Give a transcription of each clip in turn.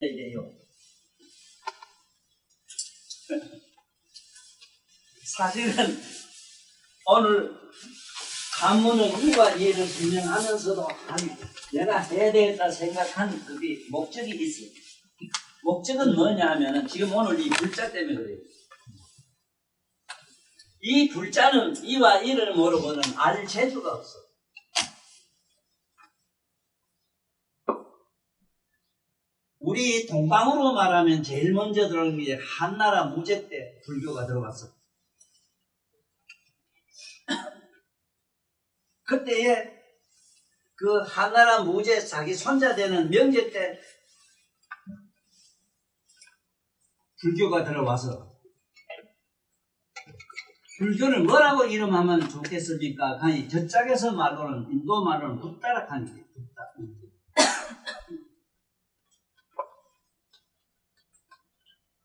이래요. 사실은 오늘 한문은 이와 이해를 설명하면서도 내가 해야 되겠다 생각한 그게 목적이 있어요. 목적은 뭐냐 하면은 지금 오늘 이 불자 때문에 그래요. 이 불자는 이와 이를 모르고는 알 재주가 없어. 우리 동방으로 말하면 제일 먼저 들어온 게 한나라 무제 때 불교가 들어왔어. 그때에 그 한나라 무제 자기 손자 되는 명제 때 불교가 들어와서 불교를 뭐라고 이름하면 좋겠습니까? 아니 저짝에서 말로는 인도 말로는 붓다락하니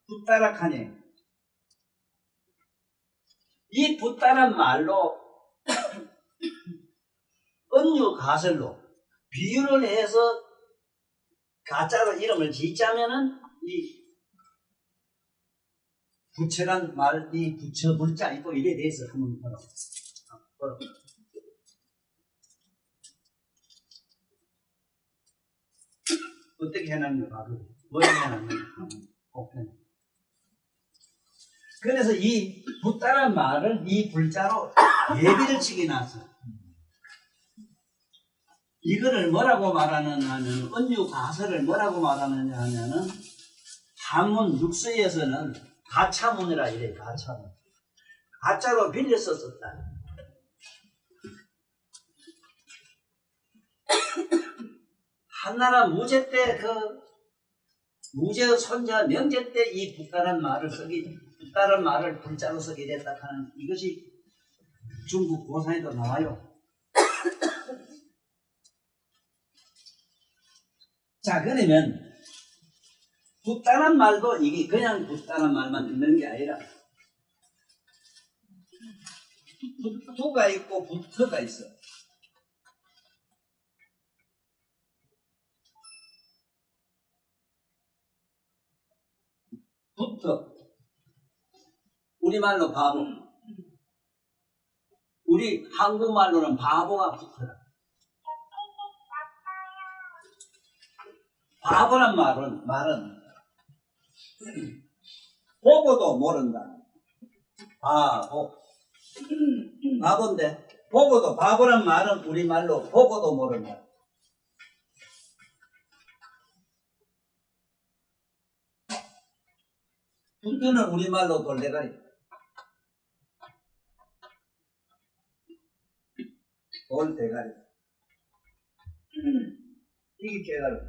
붓다락하니 이 붓다란 말로 은유 가설로 비유를 해서 가짜로 이름을 짓자면은 이 부처란 말, 이 부처 불자 있고 이래 대해서 한번 보러. 어떻게 해놨는가 봐도 뭘 해놨는가 곱해. 그래서 이 붓다란 말을 이 불자로 예비를 치게 놨어. 이거를 뭐라고 말하느냐 하면 은유 가설을 뭐라고 말하느냐 하면은 한문 육서에서는 가차문이라 이래. 가차문. 가짜로 빌려 썼었다. 한나라 무제 때 그 무제의 손자 명제 때 이 붓다란 말을 붓다란 말을 불자로 쓰게 됐다 하는 이것이 중국 고사에도 나와요. 자, 그러면 붓다란 말도 이게 그냥 붓다란 말만 있는 게 아니라 붓두가 있고 붓터가 있어. 붓터 우리말로 바보, 우리 한국말로는 바보가 붓터라. 바보란 말은 보고도 모른다. 바보인데 보고도 바보란 말은 우리말로 보고도 모른다. 붓터는 우리말로 돌대가리. 돌대가리. 이게 깨달음.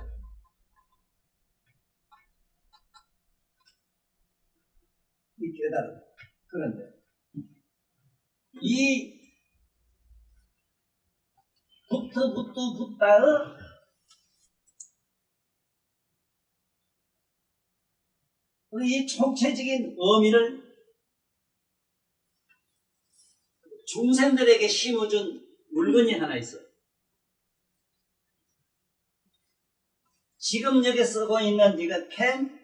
이 깨달음. 그런데 이 붓다의 이 총체적인 의미를 중생들에게 심어준 물건이 하나 있어. 지금 여기 쓰고 있는 이거 펜,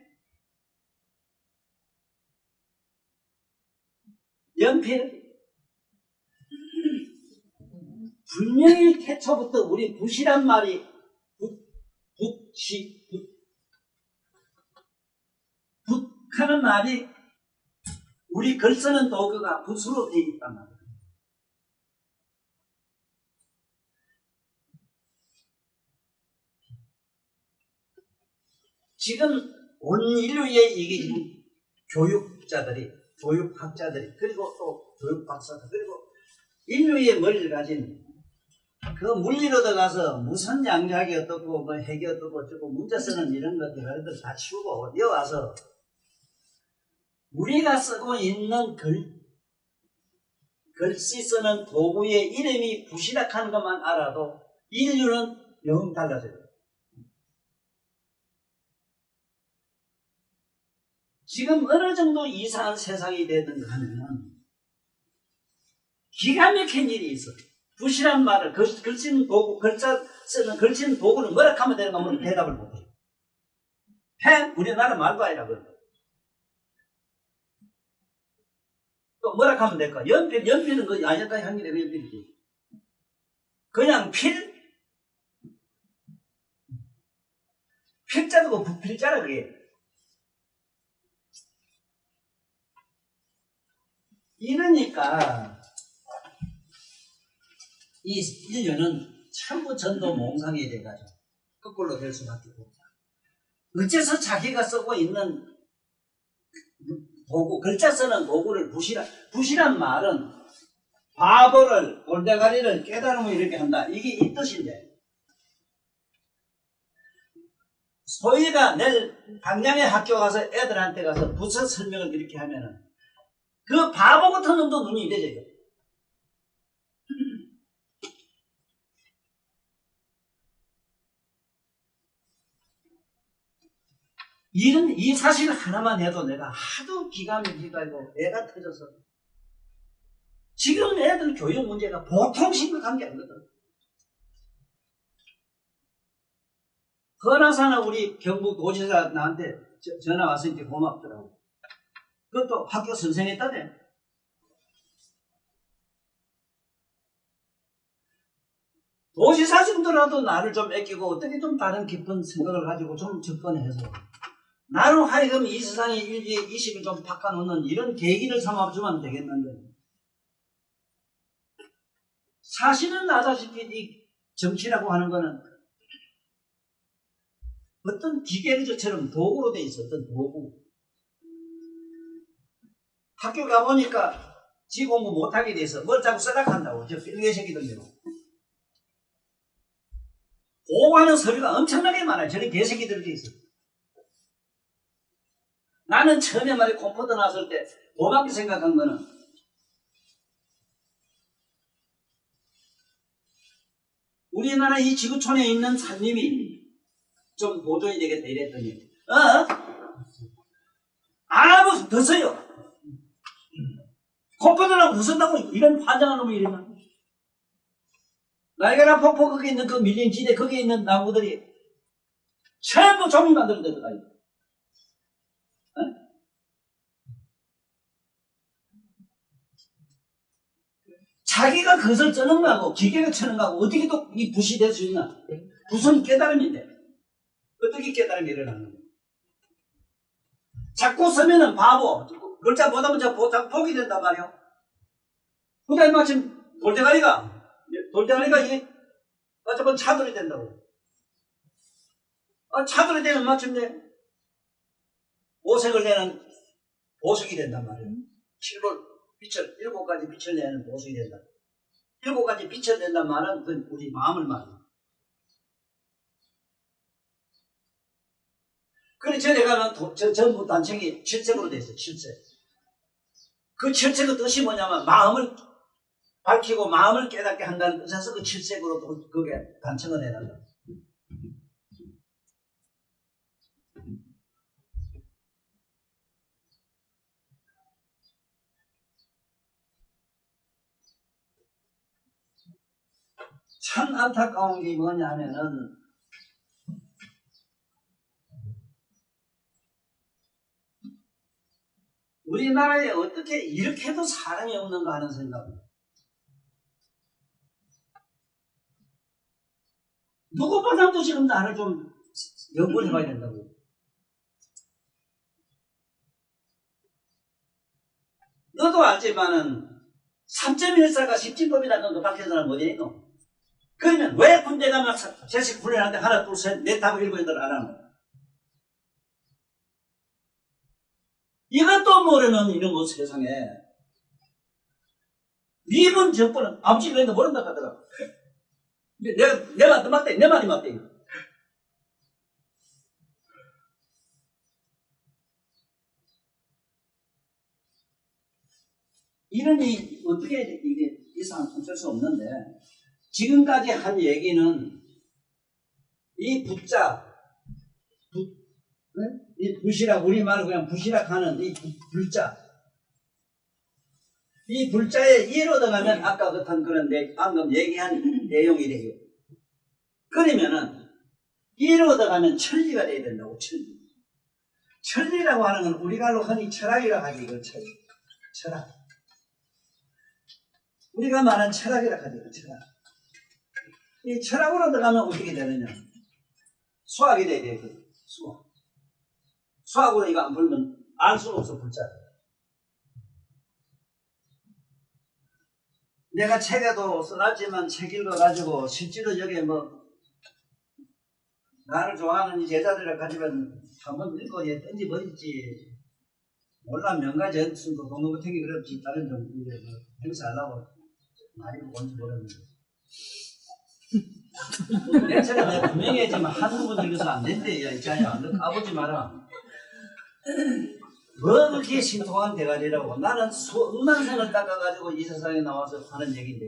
연필, 분명히 태초부터 우리 붓이란 말이 붓하는 말이 우리 글 쓰는 도구가 붓으로 되어 있단 말이야. 지금 온 인류의 이게 교육자들이, 교육학자들이, 그리고 또 교육박사들, 그리고 인류의 머리를 가진 그 물리로 들어가서 무슨 양자기 어떻고 뭐 핵이 어떻고 어쩌고 문제 쓰는 이런 것들 다 치우고 여기 와서 우리가 쓰고 있는 글씨 쓰는 도구의 이름이 붓이라 하는 것만 알아도 인류는 영 달라져요. 지금 어느 정도 이상한 세상이 되든가 하면 기가 막힌 일이 있어. 붓이란 말을 글 쓰는 도구, 글자 쓰는 글 쓰는 도구를 뭐라 하면 되는가 하면 대답을 못해. 햄? 우리나라 말도 아니라 그래. 또 뭐라 하면 될까? 연필은 그 아니었다 향기래, 그 연필이지. 그냥 필자도 뭐 부필자라 그게. 이러니까 이 인류는 전부 전도 몽상이 돼가지고 거꾸로 될 수밖에 없다. 어째서 자기가 쓰고 있는 도구, 글자 쓰는 도구를 부실한 말은 바보를, 골대가리를 깨달음을 이렇게 한다. 이게 이 뜻인데. 소희가 내일 당장에 학교 가서 애들한테 가서 부서 설명을 이렇게 하면은 그 바보 같은 놈도 눈이 이래져요. 이 사실 하나만 해도 내가 하도 기가 막히고 애가 터져서 지금 애들 교육 문제가 보통 심각한 게 아니거든. 그나사나 우리 경북 도지사 나한테 전화 와서 이렇게 고맙더라고. 그것도 학교 선생했다네. 도지사 정도라도 나를 좀 아끼고 어떻게 좀 다른 깊은 생각을 가지고 좀 접근해서 나로 하여금 이 세상의 일기의 이식을 좀 바꿔놓는 이런 계기를 삼아주면 되겠는데, 사실은 아다시피 이 정치라고 하는 거는 어떤 기계처럼 도구로 돼 있어. 어떤 도구. 학교 가보니까 지 공부 못하게 돼서 뭘 자꾸 쓰락한다고. 저 필개 새끼들요. 보고하는 서류가 엄청나게 많아요. 저런 개새끼들이 있어. 나는 처음에 말에 컴퓨터 나왔을 때 고맙게 생각한 거는 우리나라 이 지구촌에 있는 산림이 좀 보존이 되겠다 이랬더니 아무 더 써요. 컴퓨터라고 더 쓴다고 이런 환장한 놈이 이러나. 나이가라 폭포 거기 있는 그 밀린 지대 거기에 있는 나무들이 전부 종이 만들어야 되더라. 자기가 그것을 쓰는 거하고 기계가 쓰는 거하고 어떻게 또 이 붓이 될 수 있나? 붓은 깨달음인데 어떻게 깨달음이 일어나는 거야? 자꾸 쓰면은 바보, 글자 보다 보면 자꾸 보게 된단 말이야. 그 다음에 마침 돌대가리가 이게 마침 차돌이 된다고. 차돌이 되면 마침내 오색을 내는 보석이 된단 말이야. 7가지 빛을 내는 보석이 된다. 7가지 빛을 낸단 말은 우리 마음을 말이야. 그래, 전에 가면 전부 단책이 7색으로 되어 있어요. 7색. 그 7색의 뜻이 뭐냐면 마음을 밝히고 마음을 깨닫게 한다는 뜻에서 그 7색으로 그게 단책을 해놨다. 참 안타까운 게 뭐냐 하면은 우리나라에 어떻게 이렇게도 사람이 없는가 하는 생각입니다. 누구보다도 지금 나를 좀 연구를 해봐야 된다고. 너도 알지만은 3.14가 10진법이라는 거 밖에서는 어디 있노? 그러면 왜 군대 가면 제식 훈련하는데 하나, 둘, 셋, 넷 하고 일곱, 여덟 안 하노? 이것도 모르는 이런 거 세상에. 미분 정권은 아버지가 그랬는데 모른다 하더라. 내 말도 맞대. 내 말이 맞대. 이러니 어떻게 이게 이상 어쩔 수 없는데, 지금까지 한 얘기는 이 붓자, 이 붓이라 우리말로 그냥 붓이라 하는 이 불자, 이 불자에 이를 얻어가면 아까 같은 그런 방금 얘기한 내용이래요. 그러면은 이를 얻어가면 천리가 돼야 된다고. 천리. 천리라고 하는 건 우리가 흔히 철학이라고 하지, 이거 철학. 우리가 말하는 철학이라고 하지, 철학. 이 철학으로 들어가면 어떻게 되느냐. 수학이 돼야 되거든, 수학. 수학으로 이거 안 풀면 알 수가 없어, 불자. 내가 책에도 써놨지만 책 읽어가지고 실제로 여기에 뭐 나를 좋아하는 이 제자들을 가지면 한번 읽고 얘 던져버리지. 몰라 명가 전순도 동무부탱이 그렇지 다른 좀 행사하려고 많이 뭔지 모르는데 내 책은 내가 분명히 했지만 한두 번 읽어서 안 된대. 야 있잖아 너 까보지 마라. 뭐 그렇게 신통한 대가리라고. 나는 수억만 생을 닦아가지고 이 세상에 나와서 하는 얘기인데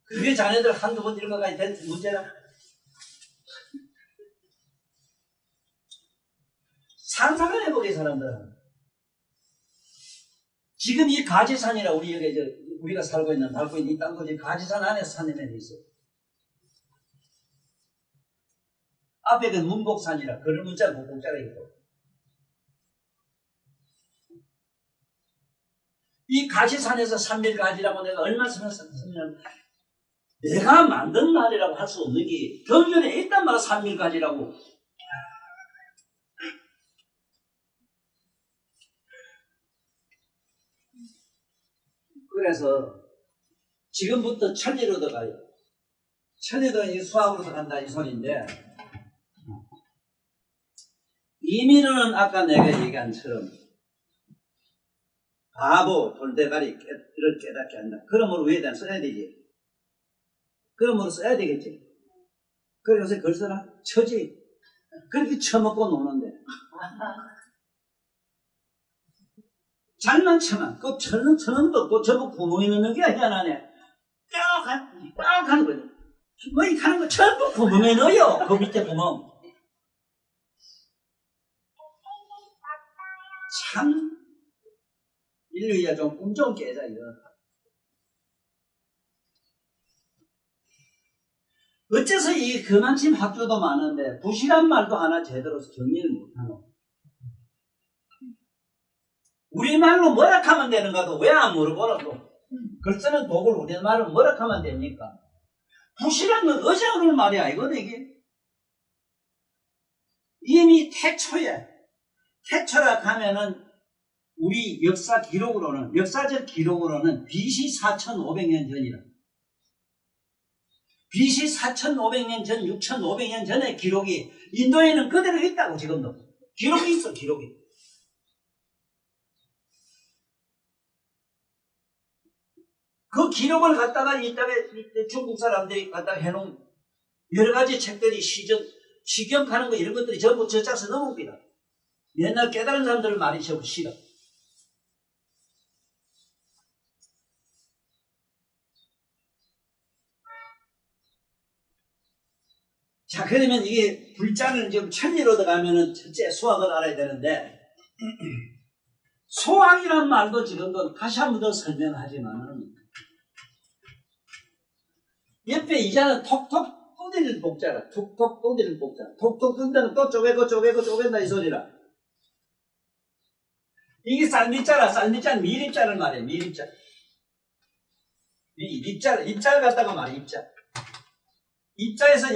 그게 자네들 한두 번 읽어가야 될 문제라. 상상을 해보게 사람들은. 지금 이 가지산이라 우리 여기 우리가 살고 있는 밟고 있는 이 땅도 가지산 안에 산에면 있어. 앞에 그 문복산이라 그런 문자 목복자가 있고 이 가지산에서 산밀가지라고 내가 얼마나 설명했냐면 내가 만든 말이라고 할 수 없는 게 경전에 있단 말이야. 산밀가지라고. 그래서 지금부터 천리로 들어가요. 천리도 이 수학으로 들어간다 이 소리인데 이민호는 아까 내가 얘기한 처럼 바보, 돌대가리, 이를 깨닫게 한다. 그러므로 위에다 써야 되지. 그러므로 써야 되겠지. 그래 요새 글 써라. 처지. 그렇게 처먹고 노는데. 장난쳐만. 그 천원도 없고 저거 구멍이 넣는 게 아니잖아. 딱 하는 거지. 뭐 이 하는 거 전부 구멍에 넣어요. 그 밑에 구멍. 참 인류야 좀 꿈 좀 깨자 이거. 어째서 이 그만침 학교도 많은데 부실한 말도 하나 제대로 정리를 못하노. 우리말로 뭐라 하면 되는가도 왜 안 물어보노 또. 글 쓰는 독을 우리말로 뭐라 하면 됩니까? 부실한 건 어제 오늘 말이 아니거든 이게. 이미 태초에 태초라 하면은 우리 역사 기록으로는 역사적 기록으로는 BC 4,500년 전이라. BC 4,500년 전, 6,500년 전의 기록이 인도에는 그대로 있다고 지금도. 기록이 있어, 기록이. 그 기록을 갖다가 이따가 중국 사람들이 갖다가 해놓은 여러 가지 책들이 시경하는 거 이런 것들이 전부 저짝서 넘어옵니다. 옛날 깨달은 사람들 말이 전부 싫어. 자, 그러면 이게 불자는 지금 천리로 들어가면은 첫째 수학을 알아야 되는데, 소학이란 말도 지금도 다시 한 번 더 설명하지만은, 옆에 이자는 톡톡 또디는 복자라. 톡톡 또디는 복자. 톡톡 뜬다는 또 쪼개고 쪼갠다 이 소리라. 이게 쌀미자라. 쌀미자는 미립자를 말해. 미립자. 입자를 갖다가 말해. 입자. 입자에서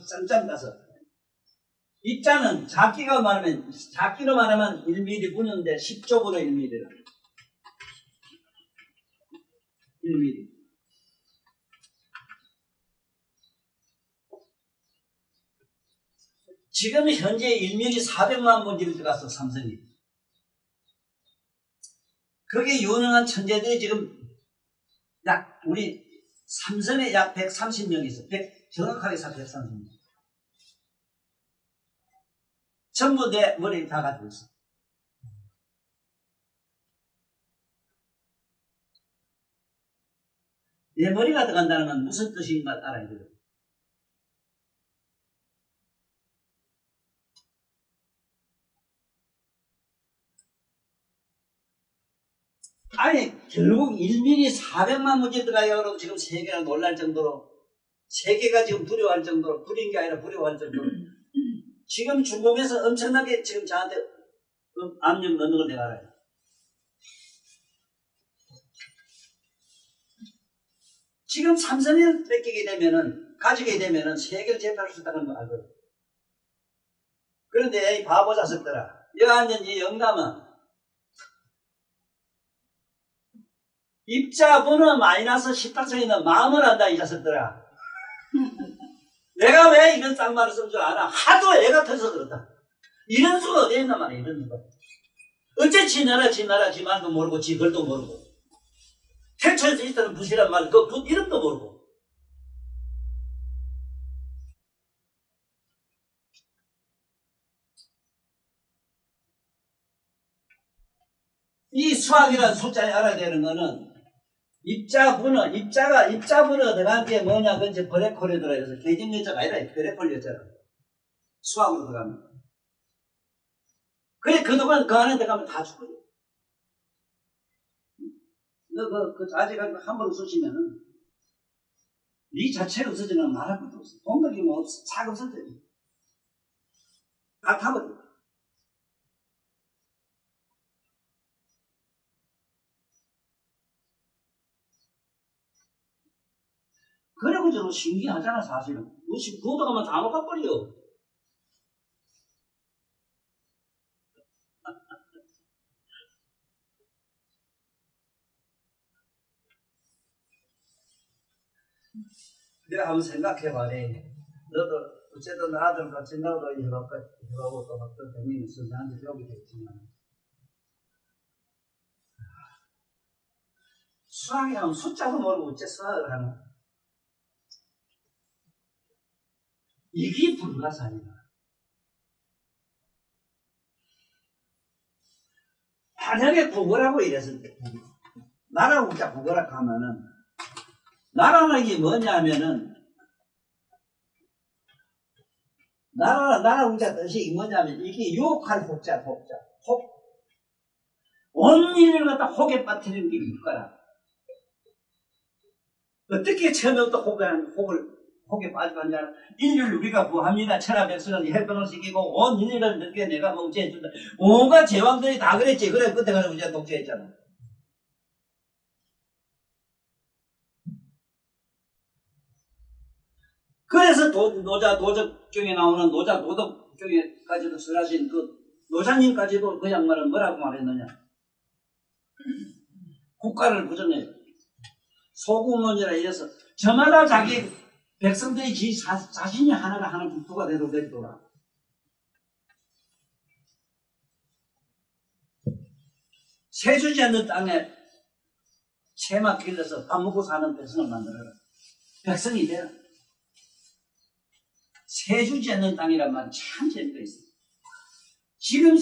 짬짬 따서. 입자는 작기로 말하면 1mm 분인데 10조분의 1mm라. 1mm. 지금 현재 1mm 400만 분지를 들어갔어, 삼성이. 그게 유능한 천재들이 지금 우리 삼성에 약 130명 있어. 정확하게 130명. 전부 내 머리에 다 가지고 있어. 내 머리가 들어간다는 건 무슨 뜻인가 알아야 돼요. 아니 결국 1mm 400만 문제 들어가요. 그러고 지금 세계가 놀랄 정도로 세계가 지금 두려워할 정도로 두려운 게 아니라 두려워할 정도로 지금 중공에서 엄청나게 지금 저한테 압력 넣는 걸 내가 알아요. 지금 삼성을 뺏기게 되면은, 가지게 되면은 세계를 제패할 수 있다는 걸 알거든. 그런데 이 바보 자식들아, 여기 앉은 이 영감은 입자번호 마이너스 18층에 있는 마음을 안다, 이 자식들아. 내가 왜 이런 쌍말을 쓴 줄 알아? 하도 애가 터져서 그렇다. 이런 수가 어디에 있단 말이야, 이런 수가. 어째 지 나라, 지 말도 모르고, 지 글도 모르고. 태초에서 있다는 붓이란 말, 그 붓 이름도 모르고. 이 수학이라는 숫자에 알아야 되는 거는 입자분어 들어간 게 뭐냐, 그건 이제 블랙홀에 들어가서 계집여자가 아니라 블랙홀 여자라. 수학으로 들어가면. 그래, 그동안 그 안에 들어가면 다 죽어요. 아직 한번 웃으시면은, 네 자체가 없어지면 말할 것도 없어. 동력이 뭐 없어. 잘 없어져요. 다 타버려. 그래고 저는 신기하잖아, 사실은. 그것도 가면 다 녹아버려. 내가 한번 생각해봐래. 너도, 어쨌든 나들 같이 너도 해보고 또 어떤 대민이 선생한테 배우게 됐지만. 수학이 하면 숫자도 모르고 어째 수학을 하나? 이게 불가사리다. 만약에 국어라고 이랬을 때, 나라고 자 국어라고 하면은, 나라는 게 뭐냐 하면은, 나라 우자 뜻이 뭐냐면, 이게 유혹할 혹자. 온 일을 갖다 혹에 빠뜨리는 게 국가라. 어떻게 처음부터 혹에 빠지고 앉아. 인류를 우리가 구합니다. 천하백성을 혈병을 시키고, 온 인류를 늦게 내가 목재해준다. 온갖 제왕들이 다 그랬지. 그래, 그때 가서 우리가 독재했잖아. 그래서 노적경에 나오는 노적경에까지도 설하신 그 노자님까지도 그 양반은 뭐라고 말했느냐. 국가를 부정해요. 소국문이라 이래서 저마다 자기 백성들이 자신이 하나가 하나 국토가 되도록 되더라. 세주지 않는 땅에 채막 길러서 밥 먹고 사는 백성을 만들어라. 백성이 되라. 세주지 않는 땅이란 말이 참 재미가 있어요. 지금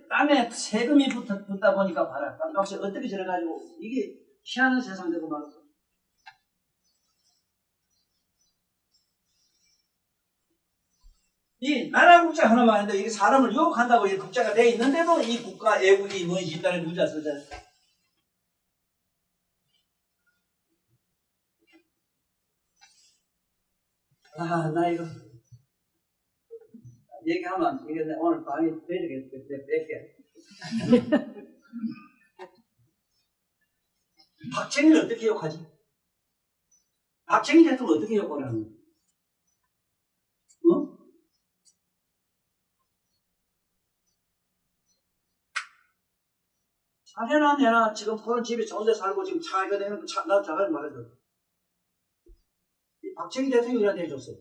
땅에 세금이 붙다 보니까 봐라. 땅값이 어떻게 저래가지고 이게 희한한 세상 되고 말았어. 이 나라 국자 하나만 하는데 이게 사람을 유혹한다고 이 국자가 돼 있는데도 이 국가 애국이 뭐 있다는 문자 쓰잖아요. 나 이거 얘기하면 이게 오늘 밤에 뺄게. 박정희를 어떻게 욕하지? 박정희 대통령 어떻게 욕을 하는 거야? 어? 자네나 내나 지금 그런 집에 좋은 데 살고 지금 차가 되는 거 나 자가 말해줘. 이 박정희 대통령이라도 해줬어요.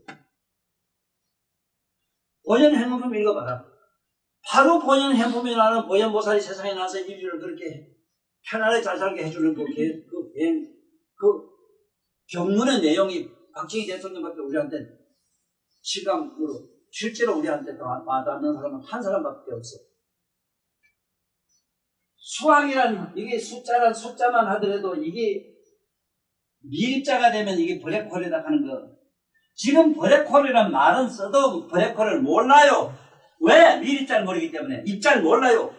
보현행품 읽어봐라. 바로 보현행품이라는 보현보살이 세상에 나서 인류를 그렇게 편안하게 잘 살게 해주는 그 경문의 내용이 박정희 대통령밖에 우리한테 실감으로 실제로 우리한테 와닿는 사람은 한 사람밖에 없어. 수학이란 이게 숫자만 하더라도 이게 미립자가 되면 이게 블랙홀이다 하는 거. 지금 블랙홀이란 말은 써도 블랙홀을 몰라요. 왜? 미립자를 모르기 때문에. 입자를 몰라요.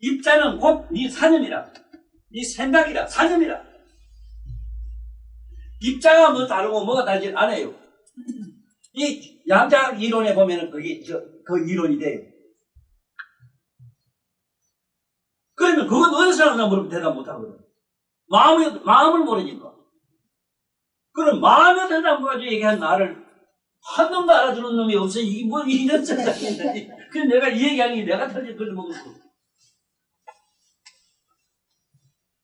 입자는 곧 네 사념이라. 네 생각이라. 사념이라. 입자가 뭐 다르고 뭐가 다르지 않아요. 이 양자학 이론에 보면은 그 이론이 돼요. 그러면 그건 어디서 나오나 물으면 대답 못 하거든. 마음을 모르니까. 그럼 마음에 대답 가지고 얘기한 나를 한 놈도 알아주는 놈이 없어. 이게 뭐 이런 세상인데. 그래서 내가 이 얘기하는 게 내가 터질 걸로 먹었어.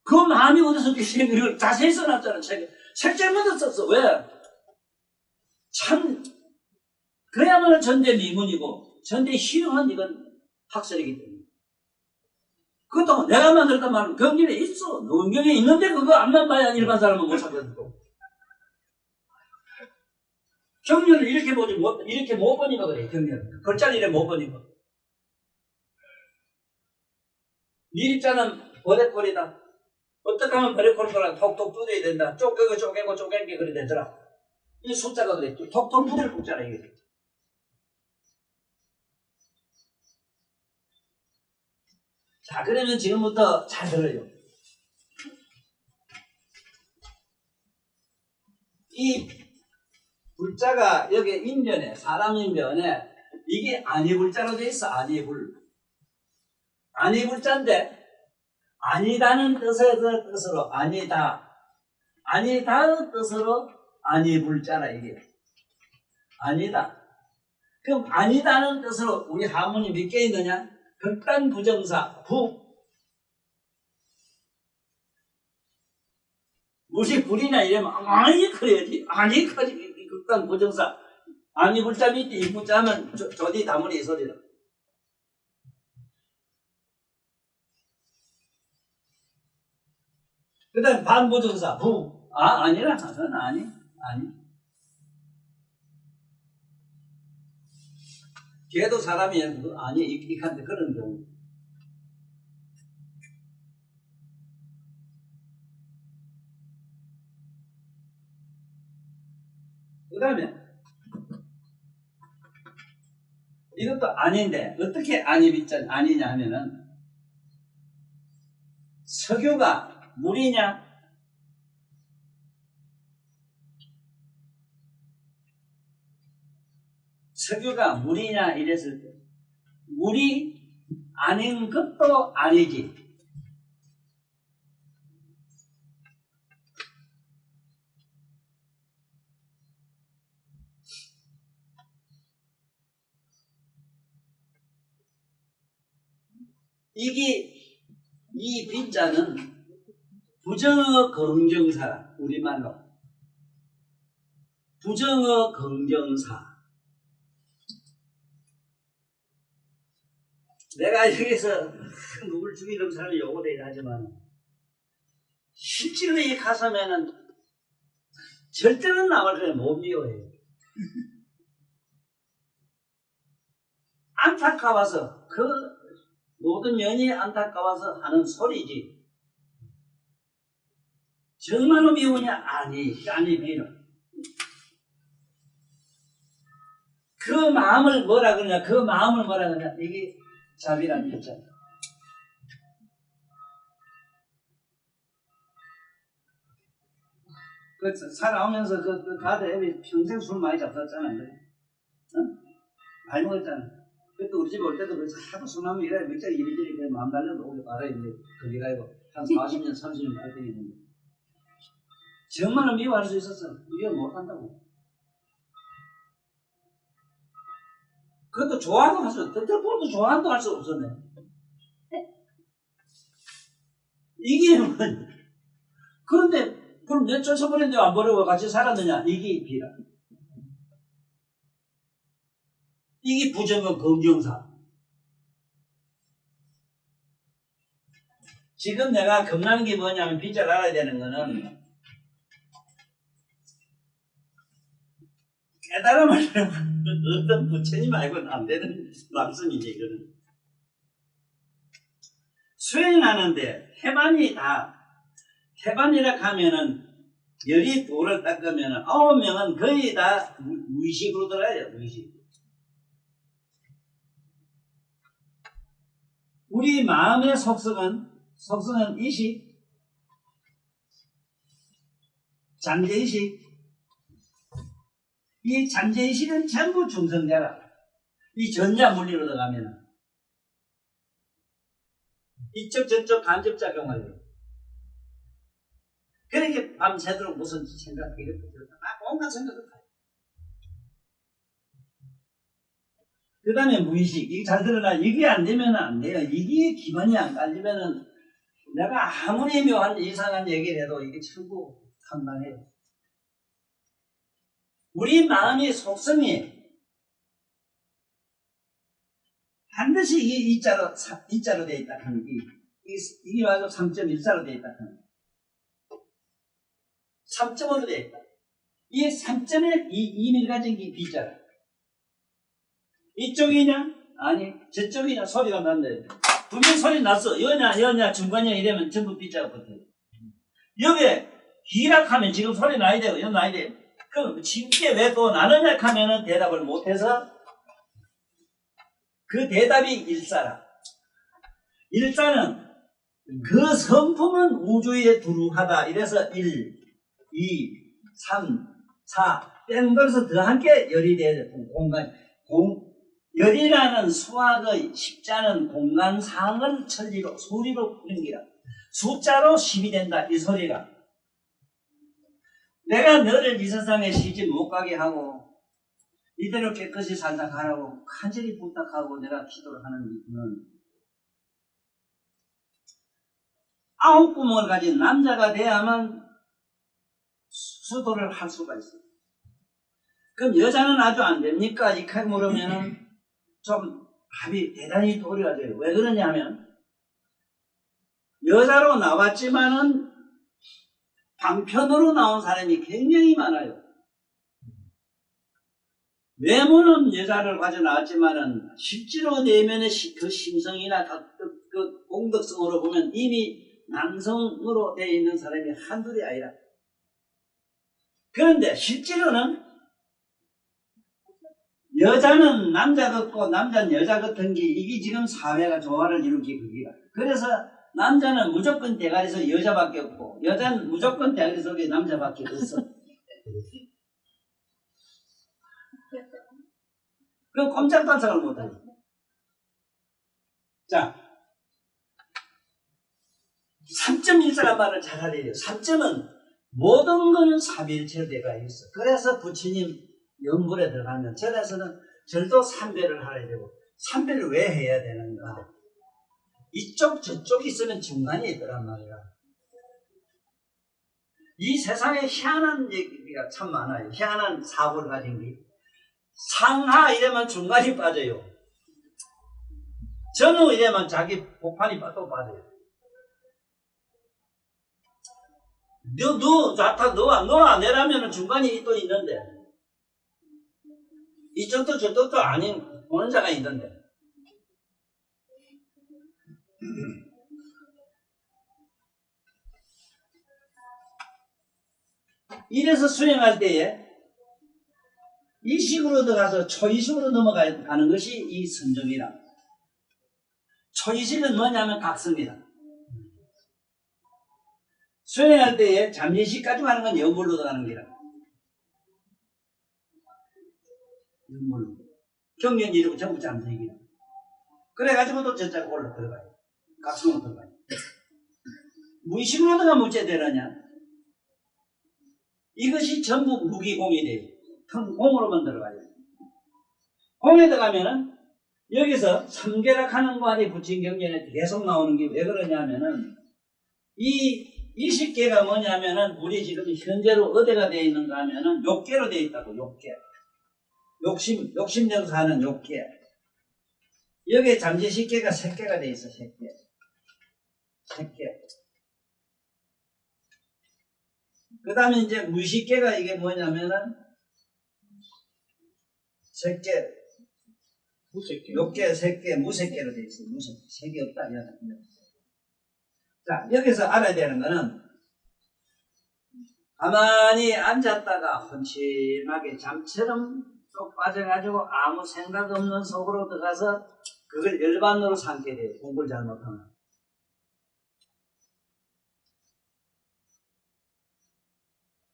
그 마음이 어디서 이걸 자세히 써놨잖아, 책에. 책제마다 썼어. 왜? 참, 그야말로 전대미문이고, 전대희망한 이건 학설이기 때문에. 그것도 내가 만들었단 말은 경전에 있어. 논경에 있는데 그거 앞만 봐야 일반 사람은 못 찾거든. 경전을 이렇게 이렇게 못 보니까 그래, 경전. 글자를 이렇게 못 보니까. 미립자는 버대꼴이다. 어떻게 하면 버대꼴이라 톡톡 두드려야 된다. 쪼개고 그래 되더라. 이 숫자가 그래. 톡톡 두드려 뽑잖아, 이게. 자, 그러면 지금부터 잘 들어요. 이 불자가 여기 인변에, 사람 인변에 이게 아니불자로 돼 있어, 아니불. 아니불자인데 아니다는 뜻으로 아니다. 아니다는 뜻으로 아니불자라 이게. 아니다. 그럼 아니다는 뜻으로 우리 하문이 몇 개 있느냐? 극단 부정사 부. 무시 불이나 이러면 아니 그래야지. 아니 그래야지. 극단 부정사. 아니 불자 밑에 이 불자면 조디 다문이 이 소리라. 그 다음 반부정사 부. 아니라. 그건 아니. 걔도 사람이 아니 익한데 그런 경우. 그 다음에 이것도 아닌데 어떻게 아니냐 하면은 석유가 물이냐? 석유가 물이냐 이랬을 때 물이 아닌 것도 아니지. 이 빈자는 부정어 긍정사, 우리말로 부정어 긍정사. 내가 여기서 누굴 죽이는 사람이 욕을 해야 하지만 실제로 이 가슴에는 절대로 나를 못 미워해요. 안타까워서 그 모든 면이 안타까워서 하는 소리지. 정말로 미우냐? 아니 비는. 그 마음을 뭐라 그러냐? 이게 자비라는 뜻이잖아. 그 살아오면서 그 가드 애비 평생 술 많이 잡혔잖아요. 응? 많이 먹었잖아. 그때 우리 집에 올 때도 그래서 하도 술 마시면 이래 몇자리 이리저리 그냥 마음 달려도 오게 말아야 돼. 거기 가고 한 40년 30년 갈 때는 정말로 미워할 수 있었어. 미워 못한다고. 그것도 좋아도 할 수 없어. 뜻보도 좋아도 할 수 없었네. 이게 뭐 그런데 그럼 내 쫓아버렸는데 안 버리고 같이 살았느냐? 이게 비라. 이게 부정어 긍정사. 지금 내가 겁나는 게 뭐냐면 빈자를 알아야 되는 거는 깨달음을 어떤 부처님 말고는 안 되는 말씀이지 이거는. 수행하는데 해반이라 하면은 열이 돌을 닦으면은 9명은 거의 다 무의식으로 들어가요. 무의식. 우리 마음의 속성은 의식, 장제의식, 이 잠재의식은 전부 중성자라. 이 전자 물리로 들어가면은 이쪽 저쪽 간접작용을 해요. 그렇게 밤새도록 무슨 생각 이렇게 들어가 온갖 생각을 해요. 그 다음에 무의식. 이게 잘 드러나. 이게 안 되면 안 돼요. 이게 기반이 안 깔리면은 내가 아무리 묘한 이상한 얘기를 해도 이게 전부 판단해요. 우리 마음의 속성이 반드시 이게 이자로 되어 있다 하는 이게 와서 3.14로 되어 있다 하는 3.5로 되어 있다. 이 3.1 이미를 가진 게 B자라. 이쪽이냐? 아니 저쪽이냐? 소리가 난대. 분명 소리 났어. 여냐 중간이냐 이러면 전부 B자가 붙어요. 여기 기락하면 지금 소리 나야 되고 여 나야 돼. 그럼 진게 왜 또 나느냐 하면은 대답을 못해서 그 대답이 일사라. 일사는 그 성품은 우주에 두루하다. 이래서 1, 2, 3, 4 뺀 걸서 더 함께 열이 돼야 공간. 열이라는 수학의 십자는 공간상을 천리로 소리로 푸는 기라. 숫자로 10이 된다. 이 소리가. 내가 너를 이 세상에 시집 못 가게 하고 이대로 깨끗이 살다 가라고 간절히 부탁하고 내가 기도를 하는 이유는 9구멍을 가진 남자가 돼야만 수도를 할 수가 있어요. 그럼 여자는 아주 안 됩니까? 이렇게 물으면은 좀 답이 대단히 어려워져요. 왜 그러냐면 여자로 나왔지만은 방편으로 나온 사람이 굉장히 많아요. 외모는 여자를 가져 나왔지만은 실제로 내면의 그 심성이나 그 공덕성으로 보면 이미 남성으로 되어 있는 사람이 한둘이 아니라. 그런데 실제로는 여자는 남자 같고 남자는 여자 같은 게 이게 지금 사회가 조화를 이루기 그기라. 그래서 남자는 무조건 대가리에서 여자밖에 없고 여자는 무조건 대가리 속에 남자밖에 없어. 그럼 꼼짝달싹을 못해요. 자, 3.14란 말을 잘 알아야 돼요. 3점은 모든 것은 삼일체로 되어 있어. 그래서 부처님 연불에 들어가면 절에서는 절도 3배를 하야 되고 3배를 왜 해야 되는가? 이쪽 저쪽이 있으면 중간이 있더란 말이야. 이 세상에 희한한 얘기가 참 많아요. 희한한 사고를 가진 게 상하 이러면 중간이 빠져요. 전후 이러면 자기 복판이 또 빠져요. 너 좌타 너와 내라면 중간이 또 있는데 이쪽도 저쪽도 아닌 보는 자가 있는데 이래서 수행할 때에 이식으로 들어가서 초이식으로 넘어가는 것이 이 선정이라. 초이식은 뭐냐면 각성이다. 수행할 때에 잠재의식까지 가는 건 영물로 들어가는 기라. 영물로. 경련 이루고 전부 잠재의식이라. 그래가지고도 저자가 올라 들어가요. 각성으로 들어가요. 무의식으로 들어가면 어째 되느냐? 이것이 전부 무기공이 돼요. 공으로만 들어가요. 공에 들어가면은 여기서 삼계락하는 관이 부친 경전에 계속 나오는 게 왜 그러냐면은 이 20개가 뭐냐면은 우리 지금 현재로 어디가 되어 있는가 하면은 욕계로 되어 있다고. 욕계. 욕심내서 사는 욕계. 여기에 잠재식계가 3개가 되어 있어. 3개. 그 다음에 이제 무의식계가 이게 뭐냐면은 3개. 욕계 3개, 무색계로 되어 있어요. 무색. 3개 없다. 자, 여기서 알아야 되는 거는 가만히 앉았다가 혼침하게 잠처럼 쏙 빠져가지고 아무 생각 없는 속으로 들어가서 그걸 열반으로 삼게 돼요. 공부를 잘못하면.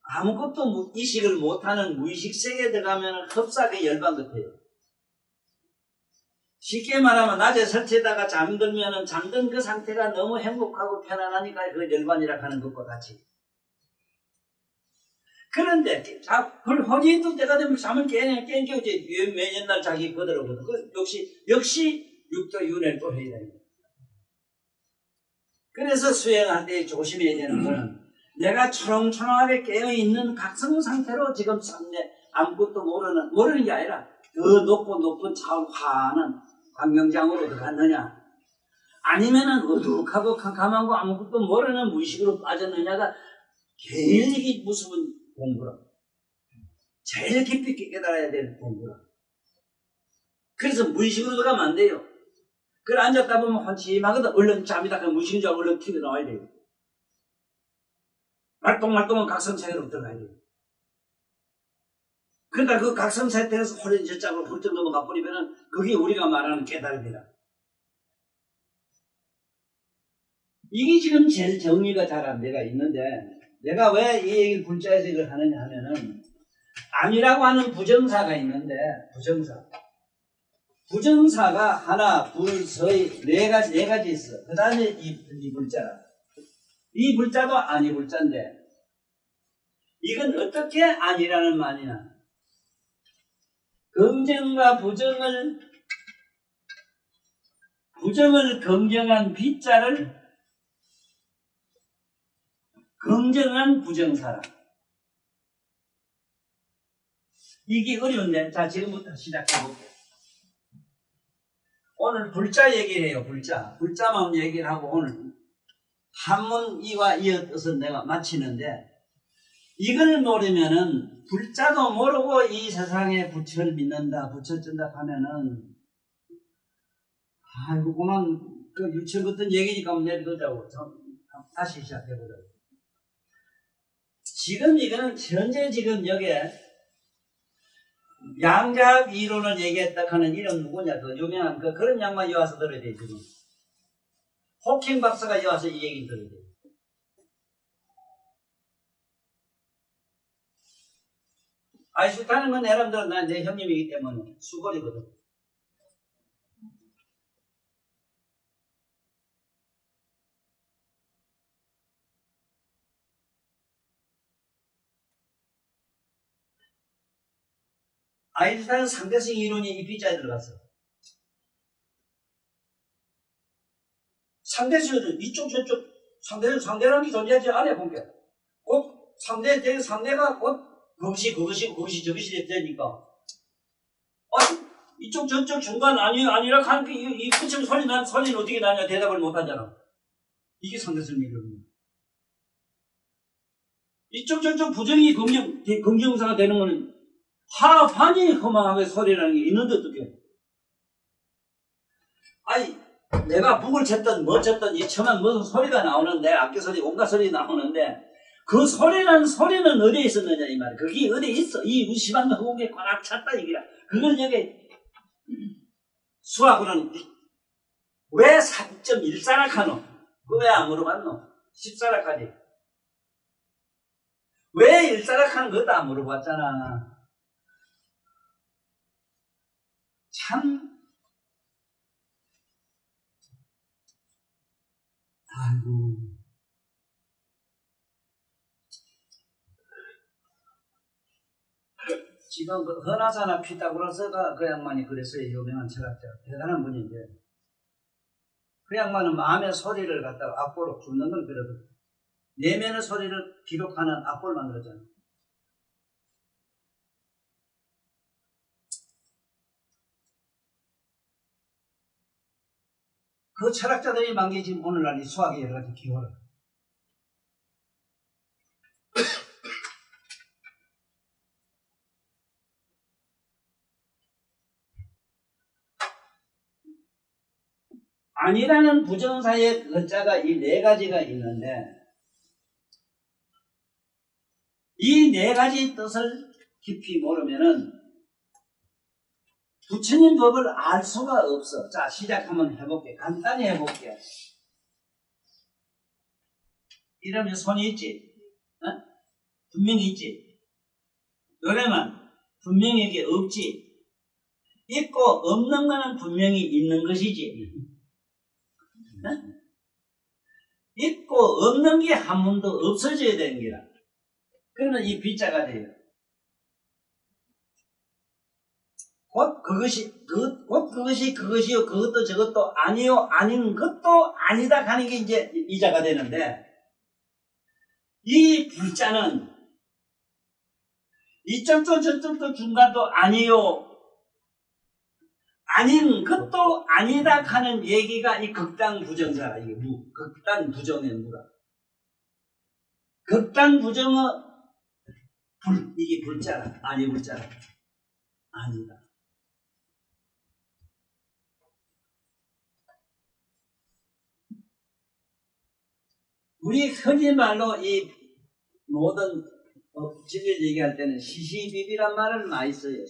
아무것도 이식을 못하는 무의식 세계에 들어가면 흡사하게 열반 같아요. 쉽게 말하면 낮에 설치에다가 잠들면은 잠든 그 상태가 너무 행복하고 편안하니까 그 열반이라 하는 것과 같이. 그런데 허리도 때가 되면 잠을 깨우지 매년 날 자기 거더라고요. 그 역시 육도 윤회를 또 해야 됩니다. 그래서 수행할 때 조심해야 되는 거는 내가 초롱초롱하게 깨어있는 각성 상태로 지금 아무것도 모르는 게 아니라 더 높은 차원 화는 광명장으로 들어갔느냐 아니면은 어둑하고 캄캄하고 아무것도 모르는 무의식으로 빠졌느냐가 제일 무서운 공부라. 제일 깊이 있게 깨달아야 될 공부라. 그래서 무의식으로 들어가면 안 돼요. 그래 앉았다 보면 환침하거든. 얼른 잠이다 하면 무의식인 줄 알고 얼른 튀어나와야 돼요. 말똥말똥은 각성세계로 들어가야 돼요. 그러니까 그 각성세계에서 호련히 저짝으로 훌쩍 넘어가 버리면은 그게 우리가 말하는 깨달음이다. 이게 지금 제일 정리가 잘 안 돼가 있는데 내가 왜 이 얘기를 불자에서 이걸 하느냐 하면은 암이라고 하는 부정사가 있는데 부정사가 하나, 둘, 서이 네 가지 있어. 그 다음에 이 불자라. 이 불자도 아니 불자인데 이건 어떻게 아니라는 말이냐. 긍정과 부정을 긍정한 비자를 긍정한 부정사라. 이게 어려운데 자 지금부터 시작해볼게요. 오늘 불자 얘기를 해요. 불자만 얘기를 하고 오늘 한문 이와 이의 뜻은 내가 마치는데 이걸 모르면은 불자도 모르고 이 세상에 부처를 믿는다 부처 쩐다 하면은 아이고 그만 그 유치원 같은 얘기니까 내려두자고 다시 시작해보자고. 지금 이거는 현재 지금 여기에 양자학 이론을 얘기했다 하는 이름 누구냐 그 유명한 그런 양반이 와서 들어야 돼 지금. 호킹 박사가 와서 이 얘기 들어야 돼. 아인슈타인은 건 여러분들은 난 내 형님이기 때문에 수고리거든. 아인슈타인은 상대성 이론이 이 B자에 들어갔어. 상대성 이론 이쪽 저쪽 상대라는 게 존재하지 않아요. 본게 꼭 상대가 곧 그것이 저것이 되니까 이쪽 저쪽 중간 아니라 하는 이 붙이면 소리는 어떻게 나냐 대답을 못하잖아. 이게 상대성 이론이야. 이쪽 저쪽 부정이 긍정사가 되는 거는 반이 허망하게 소리라는 게 있는데 어떡해. 아니 내가 북을 쳤던 뭐 쳤던 이 처만 무슨 소리가 나오는데 악기 소리 온갖 소리 나오는데 그 소리는 어디에 있었느냐 이 말이야. 그게 어디에 있어. 이 무심한 허공에 꽉 찼다 이거야. 그걸 여기 수학으로는 왜 3.1사락하노? 그거 왜 안 물어봤노? 10사락하지. 왜 1사락하는 것도 안 물어봤잖아. 참 아이고 지금 그 허나사나 피타고라스가 그 양반이 그랬어요. 유명한 철학자 대단한 분인데 그 양반은 마음의 소리를 갖다가 악보로 줍는 걸 그려도 내면의 소리를 기록하는 악보를 만들었잖아요. 그 철학자들이 만게 지금 오늘날 이 수학의 여러 가지 기호를 아니라는 부정사의 글자가 이 네 가지가 있는데 이 네 가지 뜻을 깊이 모르면은 부처님 법을 알 수가 없어. 자, 시작 한번 해볼게. 간단히 해볼게. 이러면 손이 있지? 어? 분명히 있지. 요래만 분명히 이게 없지. 있고 없는 거는 분명히 있는 것이지. 네? 있고 없는 게 한 번도 없어져야 되는 게라. 그러면 이 B자가 돼요. 곧 그것이 그것이요, 그것도 저것도 아니요, 아닌 것도 아니다 하는 게 이제 이자가 되는데, 이 불자는 이점도 저점도 중간도 아니요, 아닌 것도 아니다 하는 얘기가 이 극단 부정사라. 이게 극단 부정의 무라. 극단 부정의 이게 불자라. 아니 불자라. 아니다. 우리 흔히 말로 이 모든 진리를 얘기할 때는 시시비비란 말을 많이 써요.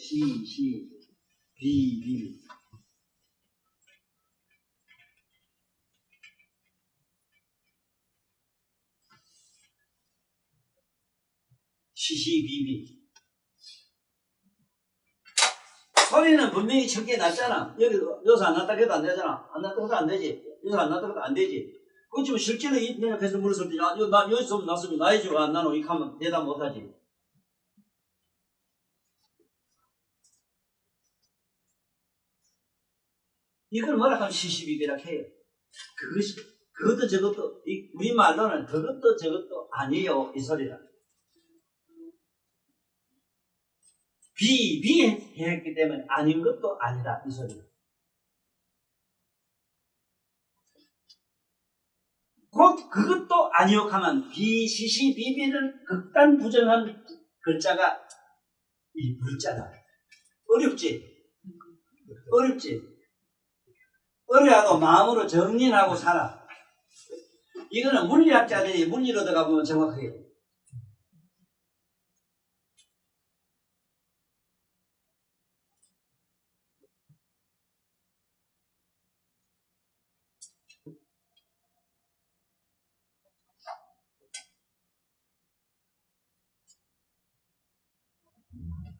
비비. 시시비비. 소리는 분명히 첫개 났잖아. 여기서 안 났다 해도 안 되잖아. 안 났다 해도 안 되지. 여기서 안 났다 해도 안 되지. 그렇지만 실제로 내 옆에서 물었을 때, 나 여기서 났으면 나야지. 안 나노? 이렇게 하면 대답 못하지. 이걸 뭐라 하면 시시비비라 해요. 그것도 저것도, 우리 말로는 그것도 저것도 아니에요. 이 소리라. 비했기 때문에 아닌 것도 아니다. 이 소리라. 곧 그것도 아니요 하면 비시시비비는 극단 부정한 글자가 이 불자다. 어렵지? 어렵지? 어려도 마음으로 정리하고 살아. 이거는 물리학자들이 물리로 들어가 보면 정확해요.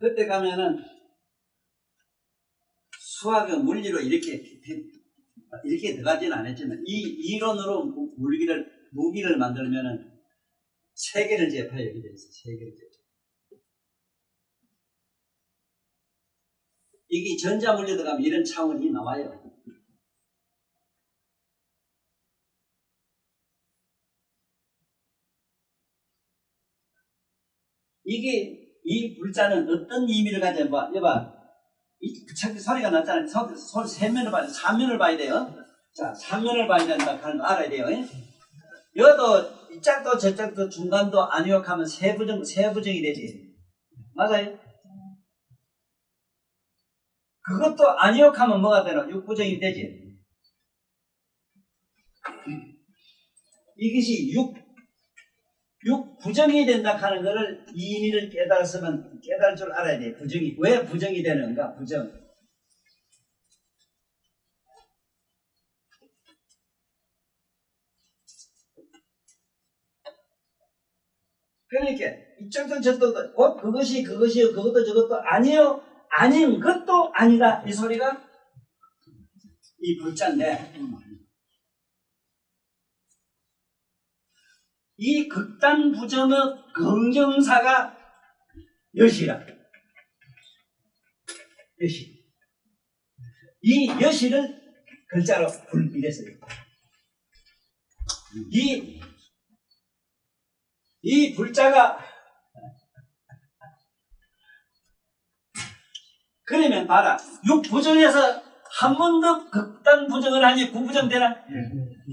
그때 가면은 수학은 물리로 이렇게 들어가지는 않았지만 이 이론으로 무기를 만들면은 세 개를 제파요. 이렇게 돼 있어. 세 개를 제파. 이게 전자물리 들어가면 이런 차원이 나와요. 이 불자는 어떤 의미를 가져 봐. 여봐. 이 소리가 났잖아요. 소리 세면을 봐야 돼. 3면을 봐야 돼요. 자, 3면을 봐야 된다 하는 거 알아야 돼요. 여도 이 짝도 저 짝도 중간도 아니요 하면 세부정이 되지. 맞아요? 그것도 아니요 하면 뭐가 되나? 육부정이 되지. 이것이 부정이 된다 하는 것을 이 의미를 깨달았으면 깨달을 줄 알아야 돼. 부정이. 왜 부정이 되는가? 부정. 그러니까 이쪽도 저쪽도 곧 그것이 그것이요 그것도 저것도 아니요 아닌 것도 아니다. 이 소리가 이 불자인데 이 극단 부정의 긍정사가 여시라. 여시. 이 여시를 글자로 이랬어요. 이 불자가 그러면 봐라. 육부정에서 한 번도 극단 부정을 하니 구부정 되나?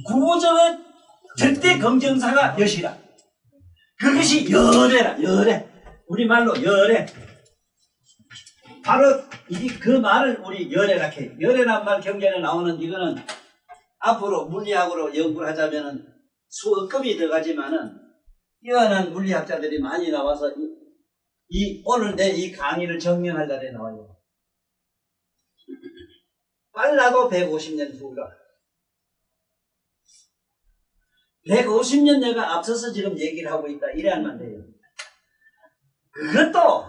구부정은 절대 긍정사가 여시라. 그것이 열애라. 열애. 우리말로 열애. 바로 그 말을 우리 열애라 해요. 열애란 말 경전에 나오는 이거는 앞으로 물리학으로 연구를 하자면은 수어급이 들어가지만은 뛰어난 물리학자들이 많이 나와서 오늘 내 이 강의를 정명할 날에 나와요. 빨라도 150년 후라. 150년 내가 앞서서 지금 얘기를 하고 있다. 이래야만 돼요. 그것도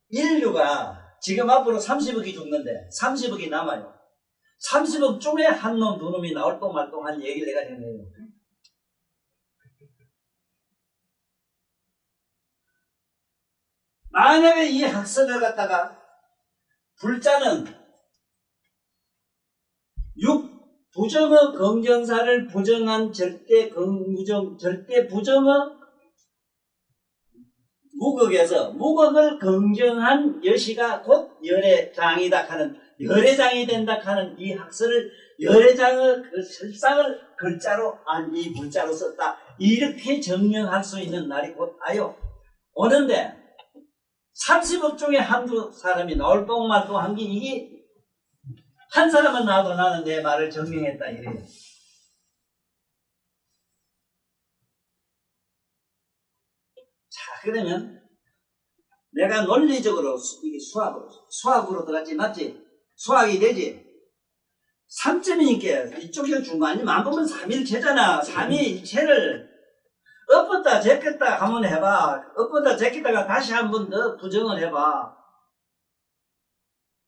인류가 지금 앞으로 30억이 죽는데 30억이 남아요. 30억 중에 한 놈, 두 놈이 나올 똥 말똥한 얘기를 내가 했네요. 만약에 이 학설을 갖다가 불자는 부정의 긍정사를 부정한 절대 부정의 무극에서 무극을 긍정한 여시가 곧 열애장이다 하는, 열애장이 된다 하는 이 학설을 열애장의 그 설상을 글자로 이 불자로 썼다. 이렇게 증명할 수 있는 날이 곧 오는데 30억 중에 한두 사람이 나올 똥말똥 한 게 이게 한 사람은 나도 나는 내 말을 증명했다 이래요. 자, 그러면 내가 논리적으로 이게 수학으로 들어갔지, 맞지? 수학이 되지? 3점이니까 이쪽에 준 거 아니면 안 보면 3일체잖아. 3일체를 엎었다 제꼈다 한번 해봐. 엎었다 제꼈다가 다시 한 번 더 부정을 해봐.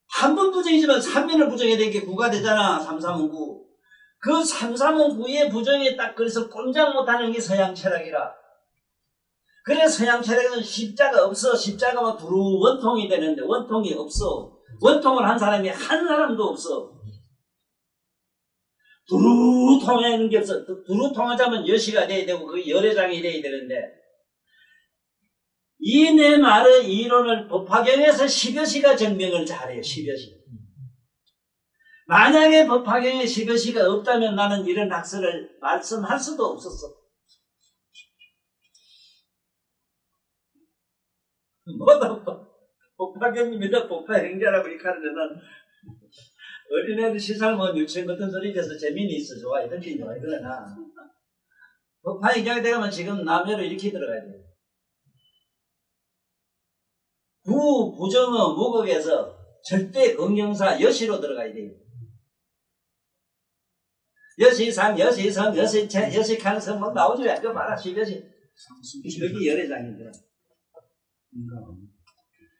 한 번 부정이지만 3면을 부정해야 되는 게 9가 되잖아. 3, 3은 9. 그 3, 3은 9의 부정에 딱 그래서 꼼짝 못하는 게 서양 철학이라. 그래 서양 철학에는 십자가 없어. 십자가가 두루 원통이 되는데 원통이 없어. 원통을 한 사람이 한 사람도 없어. 두루 통하는 게 없어. 두루 통하자면 여시가 돼야 되고 그 열애장이 돼야 되는데 이 내 말의 이론을 법화경에서 10여시가 증명을 잘해요. 10여시. 만약에 법화경에 10여시가 없다면 나는 이런 학설을 말씀할 수도 없었어. 뭐다 법화경님이다 법화행자라고 이렇게 하는데 난 어린애들 시살모 유치원 같은 소리 돼서 재미는 있어. 좋아해. 던지는 좋아해. 그러나 법화행자가 되면 지금 남녀로 이렇게 들어가야 돼요. 부정어 무극에서 절대 긍정사 여시로 들어가야 돼요. 여시상, 여시성, 여시체, 여시강성 뭐 나오죠. 그거 봐라. 10여시. 여기 열애장인데.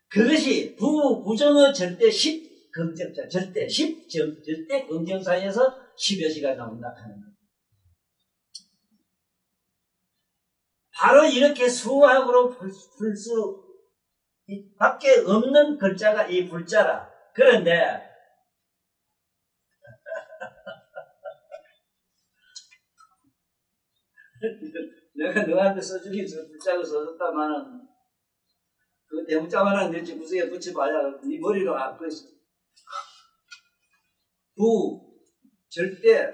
그것이 부정어 절대 10 긍정자, 절대 10 절대 긍정사에서 10여시가 나온다 하는 것. 바로 이렇게 수학으로 풀 수 밖에 없는 글자가 이 불자라. 그런데 내가 너한테 써주기 저 불자고 써줬다마는 그 대문자만한 넷째 구석에 붙여봐야 네 머리로 앞에 절대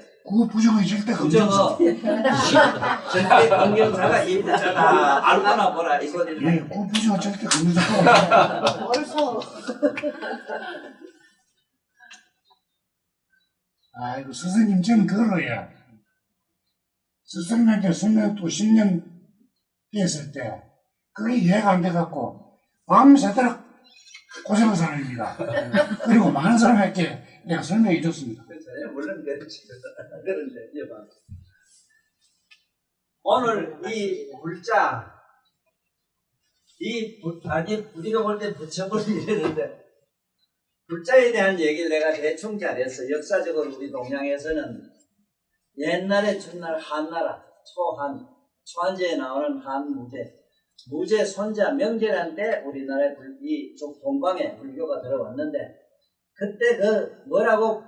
부정의 절대 부정어 절대 긍정사가 이 불자다. 알고나 보라 이 소리를. 예, 부정의 절대 긍정사가 벌써 아이고 선생님 저는 그걸로요. 스승님한테 수능 또 10년 됐을 때 그게 이해가 안 돼갖고 밤새도록 고생한 사람입니다. 그리고 많은 사람에게 내가 설명해 줬습니다. 물론 그렇지. 그런데 이봐. 오늘 이 불자 우리가 볼 때 붙여버리는 이랬는데 불자에 대한 얘기를 내가 대충 잘했어. 역사적으로 우리 동양에서는 옛날에 첫날 한나라 초한제에 나오는 한무제 무제 손자 명제란 때 우리나라에 이쪽 동방에 불교가 들어왔는데 그때 그 뭐라고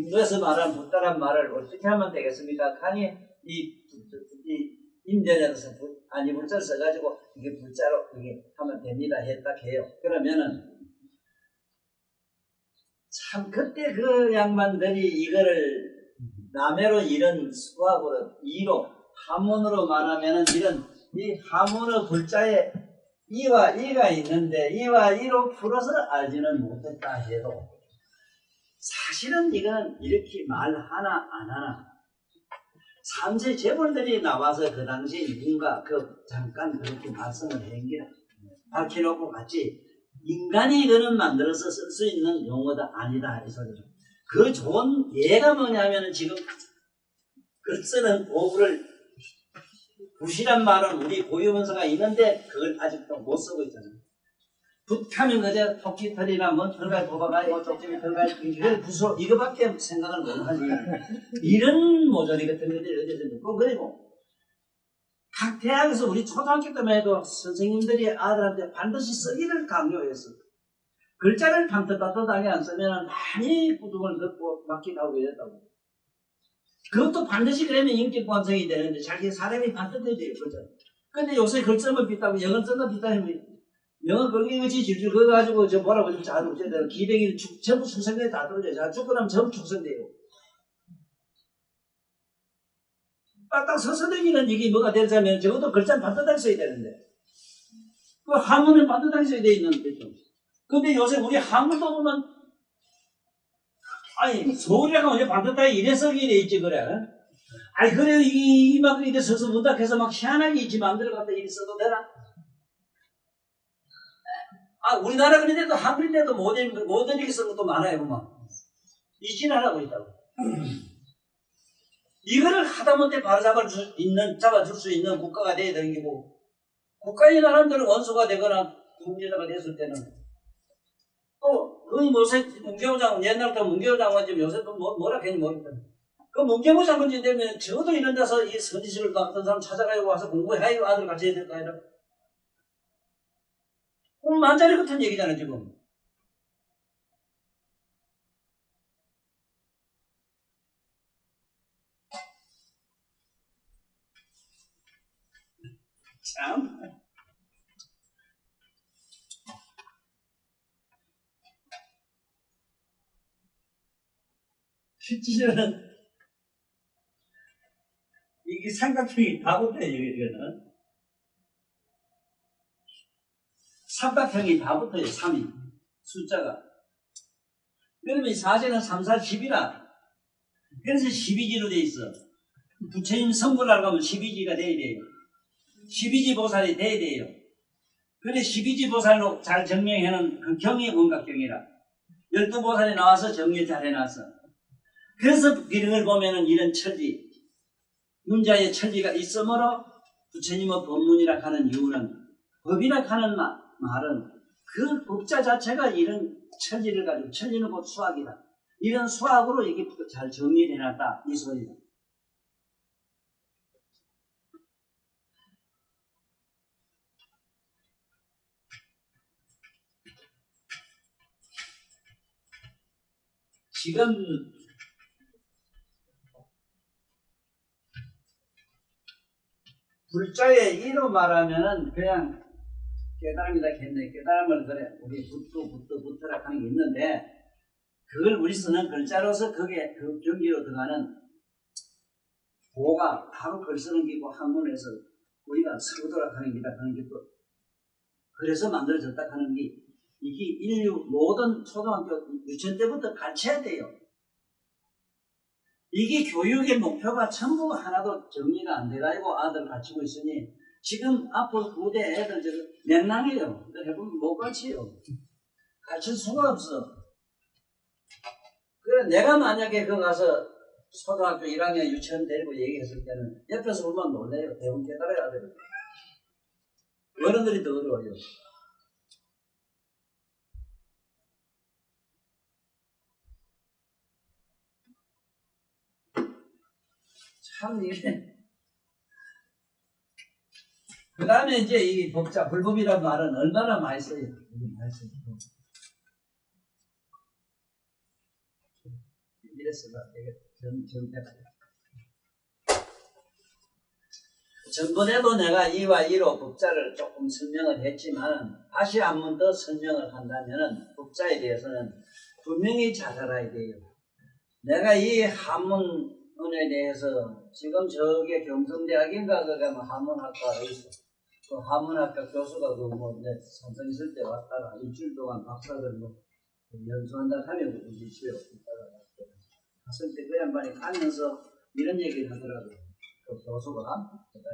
이것을 말한 붓다란 말을 어떻게 하면 되겠습니까? 간이 이 임전에서 불자를 써가지고 이게 불자로 이게 하면 됩니다 했다 해요. 그러면은 참 그때 그 양반들이 이거를 남해로 이런 수학으로 이로 하문으로 말하면은 이 하문의 불자에 이와 이가 있는데 이와 이로 풀어서 알지는 못했다 해도 사실은 이건 이렇게 말하나 안 하나 3세 재벌들이 나와서 그 당시 누군가 잠깐 그렇게 말씀을 한게 밝혀놓고 같이 인간이 이거는 만들어서 쓸 수 있는 용어가 아니다 이 소리죠. 그 좋은 예가 뭐냐면은 지금 글 쓰는 도구를 붓이란 말은 우리 고유문서가 있는데 그걸 아직도 못 쓰고 있잖아요. 붓하면 그저 토끼털이나 뭐 털갈 뽑아가지고 쪽집이 털갈 이걸 붓으로 이거밖에 생각을 못하지. 이런 모조리 같은 것들이 어디서 있고 그리고 각 대학에서 우리 초등학교 때만 해도 선생님들이 아들한테 반드시 쓰기를 강요했어. 글자를 반듯반듯하게 안 쓰면 많이 부둥을 듣고 맞기도 하고 이랬다고. 그것도 반드시 그러면 인격 완성이 되는데 자기 사람이 반듯해야 돼요. 그죠? 근데 요새 글쓰면 빗다고 영어 쓰면 빗다면 영어 걸리듯이 질질 그어가지고 저 뭐라고 좀 잘 웃겨야 돼요. 기백이 전부 숙성돼 다 떨어져요. 자, 죽고 나면 전부 축성돼요. 딱딱 서서대기는 이게 뭐가 되자면 적어도 글자는 반듯하게 써야 되는데 그 한문은 반듯하게 써야 돼 있는데 좀. 근데 요새 우리 한문도 보면 아니 서울이라고 하면 반듯하게 이래 쓰기 돼 있지 그래. 아니 그래 이만큼 이래 서서 문답해서 막 희한하게 있지 마음대로 갖다 이래 써도 되나? 아 우리나라 그런데도 한글인데도 못 읽게 쓰는 것도 많아요 보면. 잊진 않고 있다고. 이거를 하다못해 잡아줄 수 있는 국가가 돼야 되는 게 뭐 국가의 나라들은 원수가 되거나 통제자가 됐을 때는 또 그 요새 문경부 장관 옛날부터 문경부 장관님 요새 또 뭐라 괜히 모르겠다. 그 문경부 장관님 되면 저도 이런 데서 이 선지식을 어떤 사람 찾아가지고 와서 공부해야 아들 같이 해야 될 거 아니라 만자리 같은 얘기잖아 지금. 참. 실제로는 이게 삼각형이 다 붙어요 이거는. 삼각형이 다 붙어요 3이 숫자가. 그러면 사실은 3, 4, 10이라 그래서 12지로 돼 있어. 부처님 성불하려고 하면 12지가 돼야 돼요. 12지 보살이 돼야 돼요. 그래 12지 보살로 잘 정명해놓은 그 경이 원각경이라 12보살이 나와서 정리 잘 해놨어. 그래서 기능을 보면은 이런 천리 문자의 천리가 있으므로 부처님의 법문이라 하는 이유는 법이라 하는 말은 그 법자 자체가 이런 천리를 가지고 천리는 곧 수학이다. 이런 수학으로 이게 잘 정리를 해놨다 이 소리다. 지금 불자의 이로 말하면은 그냥 깨달음이다 했네. 깨달음을 그래 우리 붙어라 하는 게 있는데 그걸 우리 쓰는 글자로서 그게 그 경기로 들어가는 보가 바로 글 쓰는 게고 한문에서 우리가 서도라 하는 게다 하는 게 또 그래서 만들어졌다 하는 게 이게 인류 모든 초등학교 유치원 때부터 가르쳐야 돼요. 이게 교육의 목표가 전부 하나도 정리가 안 돼가지고 아들 가르치고 있으니 지금 앞으로 후대 애들 저거 맹랑해요. 해보면 못 가르쳐요. 가르칠 수가 없어. 그래 내가 만약에 그 가서 초등학교 1학년 유치원 데리고 얘기했을 때는 옆에서 보면 놀래요. 대부분 깨달아야 돼요. 어른들이 더 어려워요. 참 이게 그 다음에 이제 이 법자 불법이라는 말은 얼마나 많이 써요. 많이 써요. 이랬어가 전번에도 내가 이와 이로 법자를 조금 설명을 했지만 다시 한 번 더 설명을 한다면은 법자에 대해서는 분명히 잘 알아야 돼요. 내가 이 한문에 대해서 지금 저게 경성대학인가 그게 뭐 한문학과에 있어. 그 한문학과 교수가 그뭐 삼성 있을 때 왔다가 일주일 동안 박사들 뭐 연수한다 하면 우리 집에 있다가 갔을 때 그 양반이 가면서 이런 얘기를 하더라고요. 그 교수가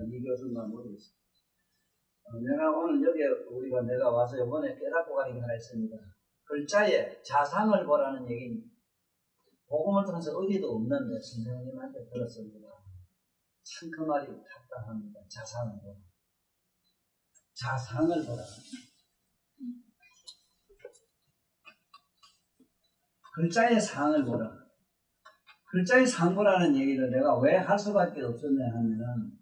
이 교수만 모르겠어. 내가 오늘 여기 내가 와서 이번에 깨닫고 가는 게 하나 있습니다. 글자에 자상을 보라는 얘기는 복음을 통해서 어디도 없는데 선생님한테 들었습니다. 참 그 말이 답답합니다. 자상을 보라. 자상을 보라. 글자의 상을 보라. 글자의 상 보라는 얘기를 내가 왜 할 수밖에 없었냐 하면은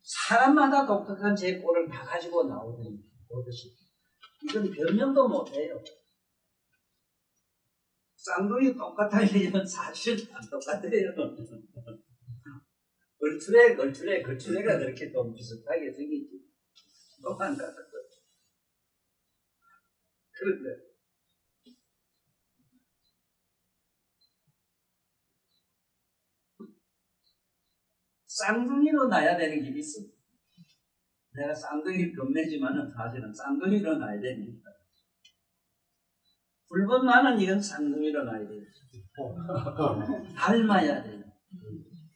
사람마다 독특한 제 꼴을 다 가지고 나오듯이 이건 변명도 못해요. 쌍둥이 똑같아 이러면 사실은 안 똑같아요. 걸출애가 그렇게 좀 비슷하게 생기지. 또한 같은 거. 그런데 쌍둥이로 나야 되는 게 있어. 내가 쌍둥이 겁내지만은 사실은 쌍둥이로 나야 됩니다. 불법만은 이건 쌍둥이로 나야 돼요. 닮아야 돼요.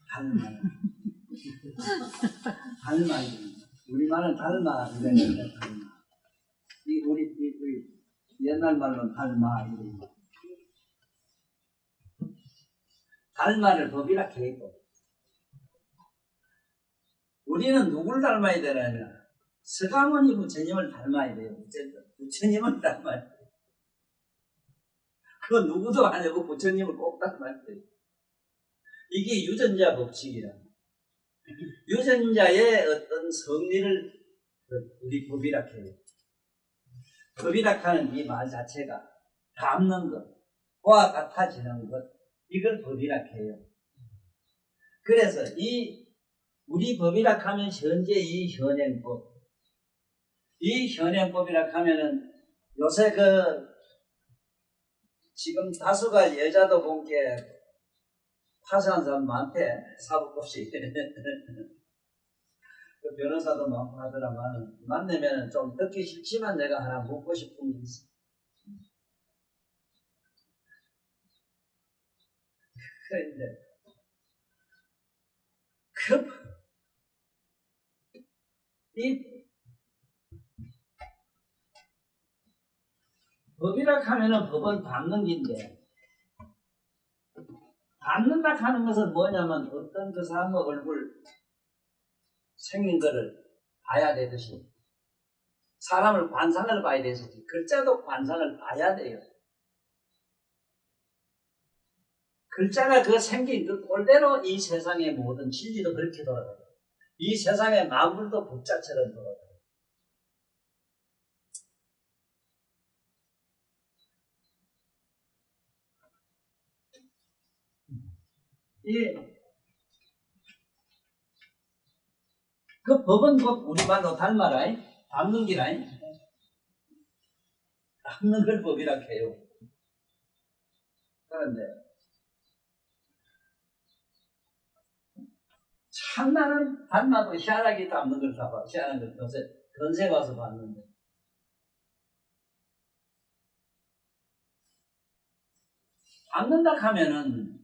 닮아야 돼요. 우리말은 닮아 이랬는데 닮아. 우리 옛날 말로는 닮아 이래. 닮아를 법이라 해도 우리는 누굴 닮아야 되느냐? 서가모니 부처님을 닮아야 돼요. 부처님을 닮아야 돼요. 그건 누구도 아니고 부처님을 꼭 닮아야 돼요. 이게 유전자 법칙이라. 유전자의 어떤 성리를 우리 법이라 해요. 법이라 하는 이 말 자체가 닮는 것, 과 같아지는 것, 이걸 법이라 해요. 그래서 우리 법이라 하면 현재 이 현행법, 이 현행법이라 하면은 요새 지금 다수가 여자도 본 게 파산한 사람 많대. 사법고시. 그 변호사도 많고 하더라만 만나면 좀 듣기 싫지만 내가 하나 묻고 싶은 게 있어. 그런데 이 법이라 하면은 법은 닮는 긴데 닮는다 하는 것은 뭐냐면 어떤 그 사람의 얼굴 생긴 거를 봐야 되듯이 사람을 관상을 봐야 되듯이 글자도 관상을 봐야 돼요. 글자가 그 생긴 그 꼴대로 이 세상의 모든 진리도 그렇게 돌아가요. 이 세상의 만물도 법자처럼 돌아가요. 그 법은 꼭 우리말로 닮아라. 닮는 기라. 닮는 걸 법이라 해요. 그런데 참 나는 닮아도 희한하게 닮는 걸 다 봐. 희한한 걸 건세 와서 봤는데. 닮는다 하면은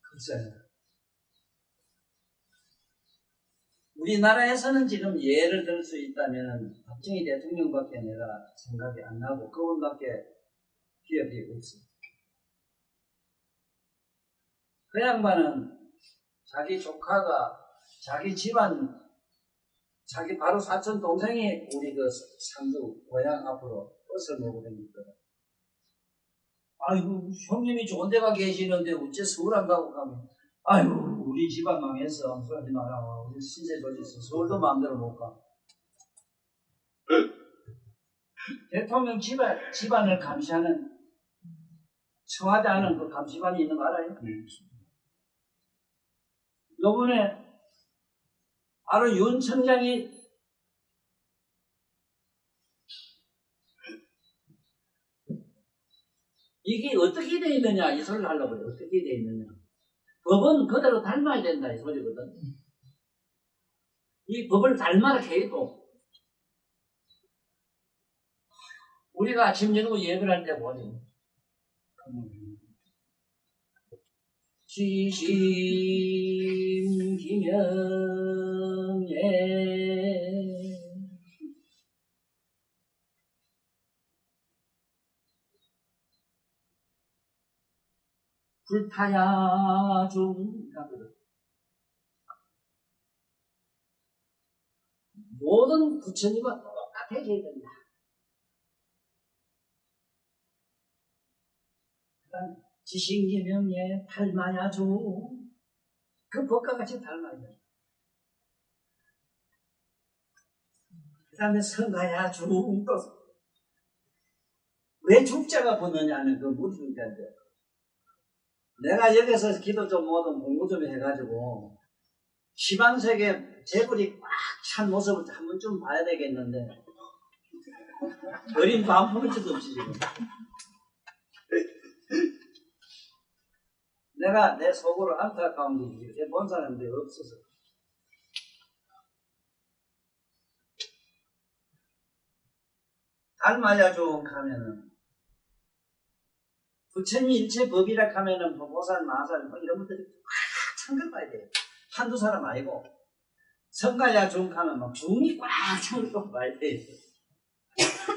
글쎄 우리나라에서는 지금 예를 들 수 있다면 박정희 대통령밖에 내가 생각이 안 나고 그분밖에 기억이 없어. 그 양반은 자기 조카가 자기 집안 자기 바로 사촌 동생이 우리 그 상주 고향 앞으로 버스를 몰고 다니거든. 아이고 형님이 좋은 데가 계시는데 어째 서울 안 가고 가면 아이고 우리 집안 망했어. 그러지 마라. 우리 신세 조졌어. 서울도 마음대로 못 가. 대통령 집안을 감시하는 청와대 안은 그 감시반이 있는 거 알아요? 요번에 바로 윤 청장이 이게 어떻게 돼 있느냐 이 소리를 하려고 해요. 어떻게 돼 있느냐. 법은 그대로 닮아야 된다 이 소리거든. 이 법을 닮아라 해도 우리가 아침 저녁 예배를 할 때 보죠. 지심 기명예 불타야 중하거든. 모든 부처님과 똑같아져야 된다. 그 다음에 지신기명예 닮아야 중. 그 법과 같이 닮아야 된다. 그 다음에 성가야 중. 또 왜 죽자가 붙느냐면 그 무중자인데, 내가 여기서 기도 좀 뭐든 공부 좀 해가지고 시방세계 재물이 꽉 찬 모습을 한 번쯤 봐야 되겠는데 어린 마음 부를 짓도 없이 지금 내가 내 속으로 안타까운 게 이렇게 본 사람들이 없어서. 닮아야 좀 하면은 부처님 일체 법이라 하면은 보살, 마살 뭐 이런 것들이 꽉 찬 걸 봐야 돼요. 한두 사람 아니고. 성가야 중 하면 막 중이 꽉 찬 걸 봐야 돼요.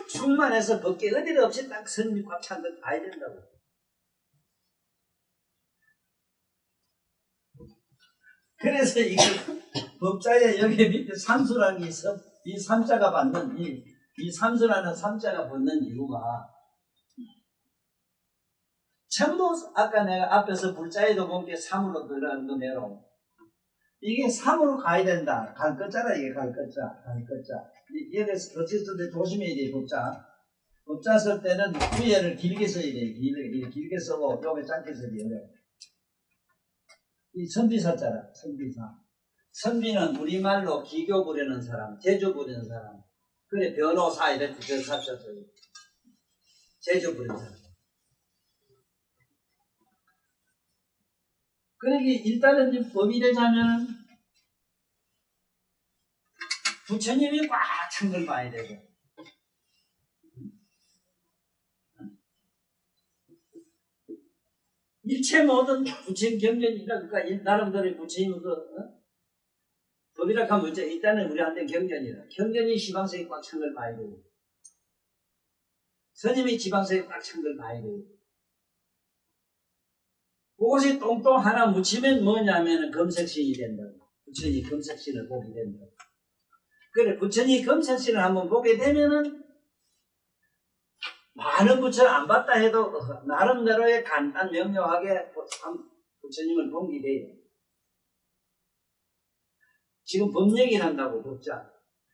중만 해서 법계 어디도 없이 딱 선이 꽉 찬 걸 봐야 된다고. 그래서 이거 법자에 여기 밑에 삼수라는 게 있어. 이 삼자가 받는 이 삼수라는 삼자가 붙는 이유가 전부 아까 내가 앞에서 불자에도 보니까 3으로 들어가는 거 내로 이게 3으로 가야 된다. 갈 것자라 이게 갈 것자. 여기서 어쨌든 조심해야 돼. 법자 쓸 때는 위에를 길게 써야 돼. 길게 쓰고 여기 짧게 써야 돼. 이 선비사자라. 선비는 우리말로 기교 부리는 사람, 제주 부리는 사람, 그래 변호사 이렇게 저 사자죠. 제주 부리는 사람. 그러니까 일단은 이제 법이 되자면 부처님이 꽉 찬 걸 봐야 되고, 일체 모든 부처님 경전이라 그러니까 나름대로 부처님 법이라 하면 이제 일단은 우리한테 경전이라 경전이 시방세에 꽉 찬 걸 봐야 되고, 스님이 지방세에 꽉 찬 걸 봐야 되고, 그것이 똥똥 하나 묻히면 뭐냐면 검색신이 된다고. 부처님 검색신을 보게 된다고. 그래, 부처님 검색신을 한번 보게 되면은 많은 부처를 안 봤다 해도 나름대로의 간단 명료하게 부처님을 본 게 돼요. 지금 법 얘기를 한다고, 법자.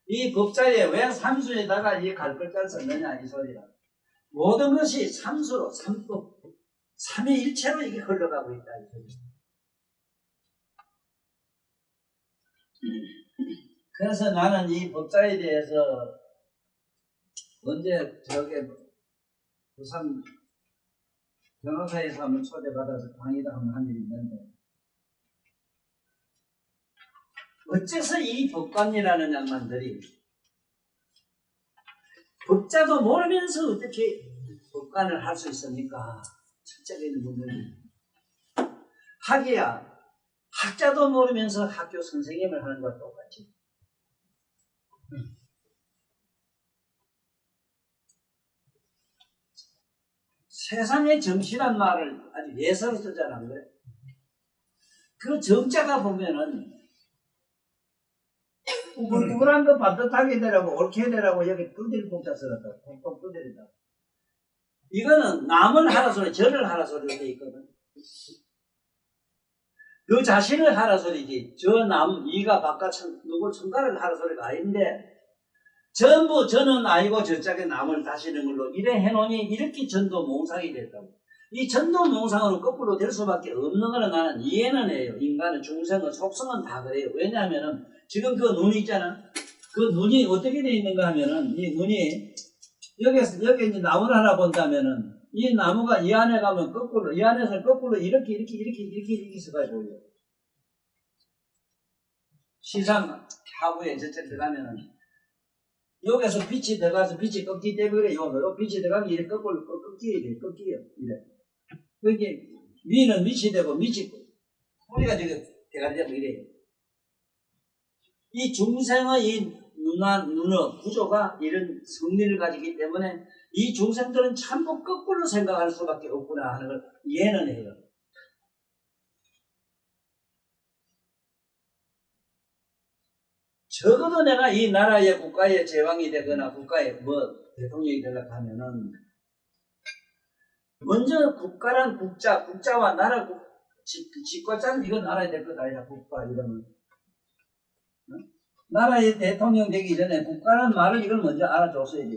이 법자에 왜 삼수에다가 이 갈글자를 썼느냐, 이 소리라. 모든 것이 삼수로, 삼법, 삼위일체로 이게 흘러가고 있다, 이 소리. 그래서 나는 이 법자에 대해서 언제 부산 변호사에서 한번 초대받아서 강의를 한번 한 일이 있는데, 어째서 이 법관이라는 양반들이 법자도 모르면서 어떻게 법관을 할 수 있습니까? 첫째가 있는 분들이. 학이야, 학자도 모르면서 학교 선생님을 하는 것과 똑같이. 세상의 정치란 말을 아주 예서로 쓰잖아, 안 그래? 그 정자가 보면은 우울한 거 반듯하게 되라고 옳게 되라고 여기 두드릴 복자 써놨다. 톡톡 두드린다. 이거는 남을 하라 소리, 저를 하라 소리로 돼 있거든. 너 자신을 하라 소리지. 저 남, 이가 바깥 누굴 청가를 하라 소리가 아닌데, 전부 저는 아니고 저짝에 남을 다시는 걸로 이래 해놓으니 이렇게 전도 몽상이 됐다고. 이 전도 몽상으로 거꾸로 될 수밖에 없는 거는 나는 이해는 해요. 인간은 중생은 속성은 다 그래요. 왜냐하면은 지금 그 눈이 있잖아. 그 눈이 어떻게 돼 있는가 하면은 이 눈이 여기 이제 나무를 하나 본다면은 이 나무가 이 안에 가면 거꾸로, 이 안에서 거꾸로 이렇게 서가 보여요. 시상 하부에 저쪽 들어가면은 여기서 빛이 들어가서 빛이 꺾기 때문에 요 빛이 들어가면 이렇게 거꾸로 꺾여요. 이래. 그게 위는 밑이 되고 밑이 뿌리가 지금 대가리 되고 이래요. 이 중생의 이 눈의 구조가 이런 성리를 가지기 때문에 이 중생들은 전부 거꾸로 생각할 수밖에 없구나 하는 걸 이해는 해요. 적어도 내가 이 나라의 국가의 제왕이 되거나 국가의 대통령이 되려고 하면은 먼저 국가란 국자와 나라 직과자는 이건 알아야 될 것 아니라 국가 이러면 나라의 대통령 되기 전에 국가란 말을 이걸 먼저 알아줬어야 돼.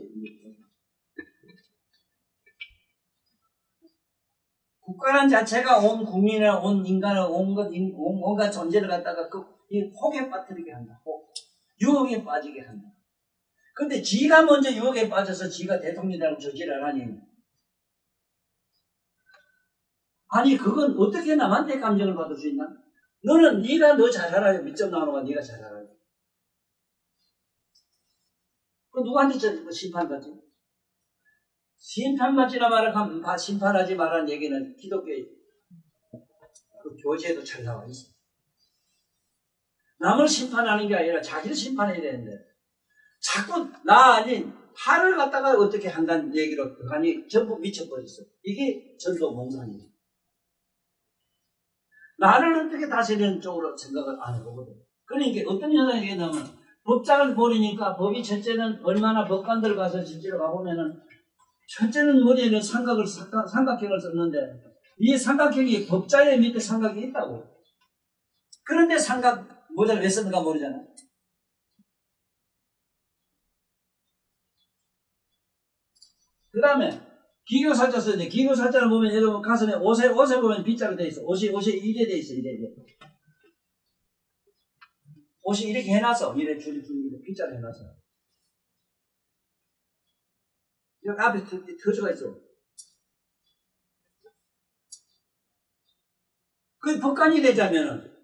국가란 자체가 온 국민을, 온 인간을, 온갖 존재를 갖다가 이 혹에 빠뜨리게 한다. 유혹에 빠지게 한다. 근데 지가 먼저 유혹에 빠져서 지가 대통령이라고 저지를 하니. 아니, 그건 어떻게 남한테 감정을 받을 수 있나? 너는 네가 너 잘 알아요. 밑점 나오는 네가 잘 알아요. 그 누구한테 심판받지? 심판받지나 말하면 심판하지 말라는 얘기는 기독교의 그 교재에도 잘 나와 있어. 남을 심판하는 게 아니라 자기를 심판해야 되는데 자꾸 나 아닌 하를 갖다가 어떻게 한다는 얘기로 아니 전부 미쳐버렸어. 이게 전도 몽상이에요. 나를 어떻게 다스리는 쪽으로 생각을 안 해보거든. 그러니까 어떤 현상이 되냐면 법장을 보니까 법이 첫째는 얼마나 법관들 가서 실제로 가보면은 첫째는 머리에는 삼각형을 썼는데 이 삼각형이 법자의 밑에 삼각이 있다고. 그런데 삼각 모자를 왜 썼는가 모르잖아. 그 다음에 기교사자 썼는데 기교사자를 보면 여러분 가슴에 옷에 보면 B자로 돼 있어. 옷이 이래 돼 있어. 이래. 옷이 이렇게 해놨어. 이래 줄이 B자로 해놨어. 여기 앞에 터주가 있어. 그 법관이 되자면은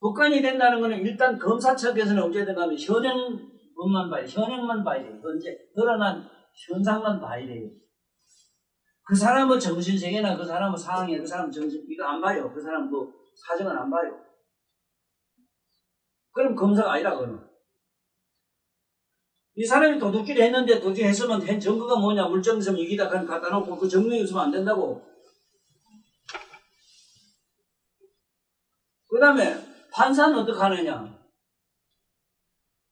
법관이 된다는 거는 일단 검사측에서는 어쨌든 가면 현행만 봐야 돼. 현행만 봐야 돼. 현재 드러난 현상만 봐야 돼요. 그 사람의 정신세계나 그 사람의 상황에 그 사람 정신 이거 안 봐요. 그 사람 뭐 사정은 안 봐요. 그럼 검사가 아니라 그러는. 이 사람이 도둑질 했는데 도둑질 했으면 한 증거가 뭐냐 물증서면 이기다 갖다 놓고 그 증명이 없으면 안 된다고. 그 다음에 판사는 어떻게 하느냐.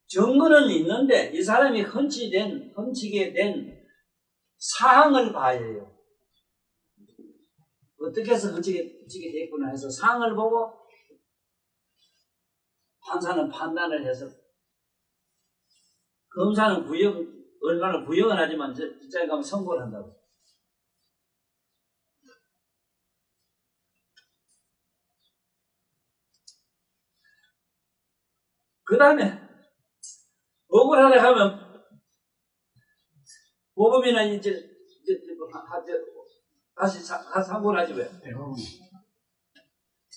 증거는 있는데 이 사람이 훔치게 된 사항을 봐야 해요. 어떻게 해서 훔치게 됐구나 해서 사항을 보고 판사는 판단을 해서 검사는 얼마나 구형은 하지만 진짜에 가면 선고를 한다고. 그 다음에 억울하게 하면 보범이나 이제 다시 상고를 하지 왜? 대부분.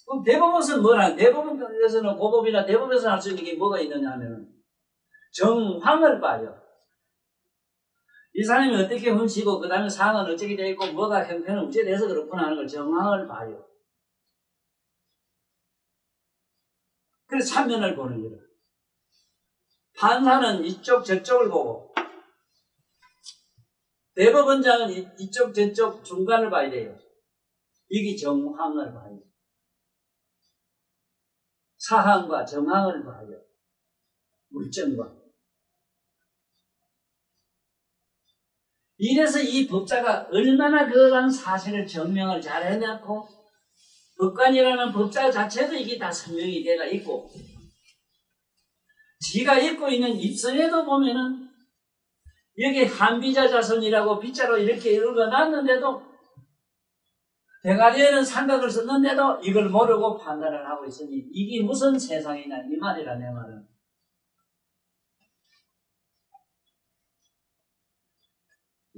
그럼 대법원에서는 뭐라? 대법원에서는 고법이나 대법원에서 할 수 있는 게 뭐가 있느냐 하면은 정황을 봐요. 이 사람이 어떻게 훔치고 그 다음에 상황은 어떻게 되어 있고 뭐가 형편은 어떻게 돼서 그렇구나 하는 걸 정황을 봐요. 그래서 참면을 보는 거예요. 판사는 이쪽 저쪽을 보고 대법원장은 이쪽 저쪽 중간을 봐야 돼요. 이게 정황을 봐요. 사항과 정황을 봐요. 물증과. 이래서 이 법자가 얼마나 그런 사실을 증명을 잘 해놨고 법관이라는 법자 자체도 이게 다 설명이 되어 있고 지가 입고 있는 입선에도 보면은 여기 한비자 자손이라고 빗자로 이렇게 읽어놨는데도 대가리에는 삼각을 썼는데도 이걸 모르고 판단을 하고 있으니 이게 무슨 세상이냐 이 말이라 내 말은.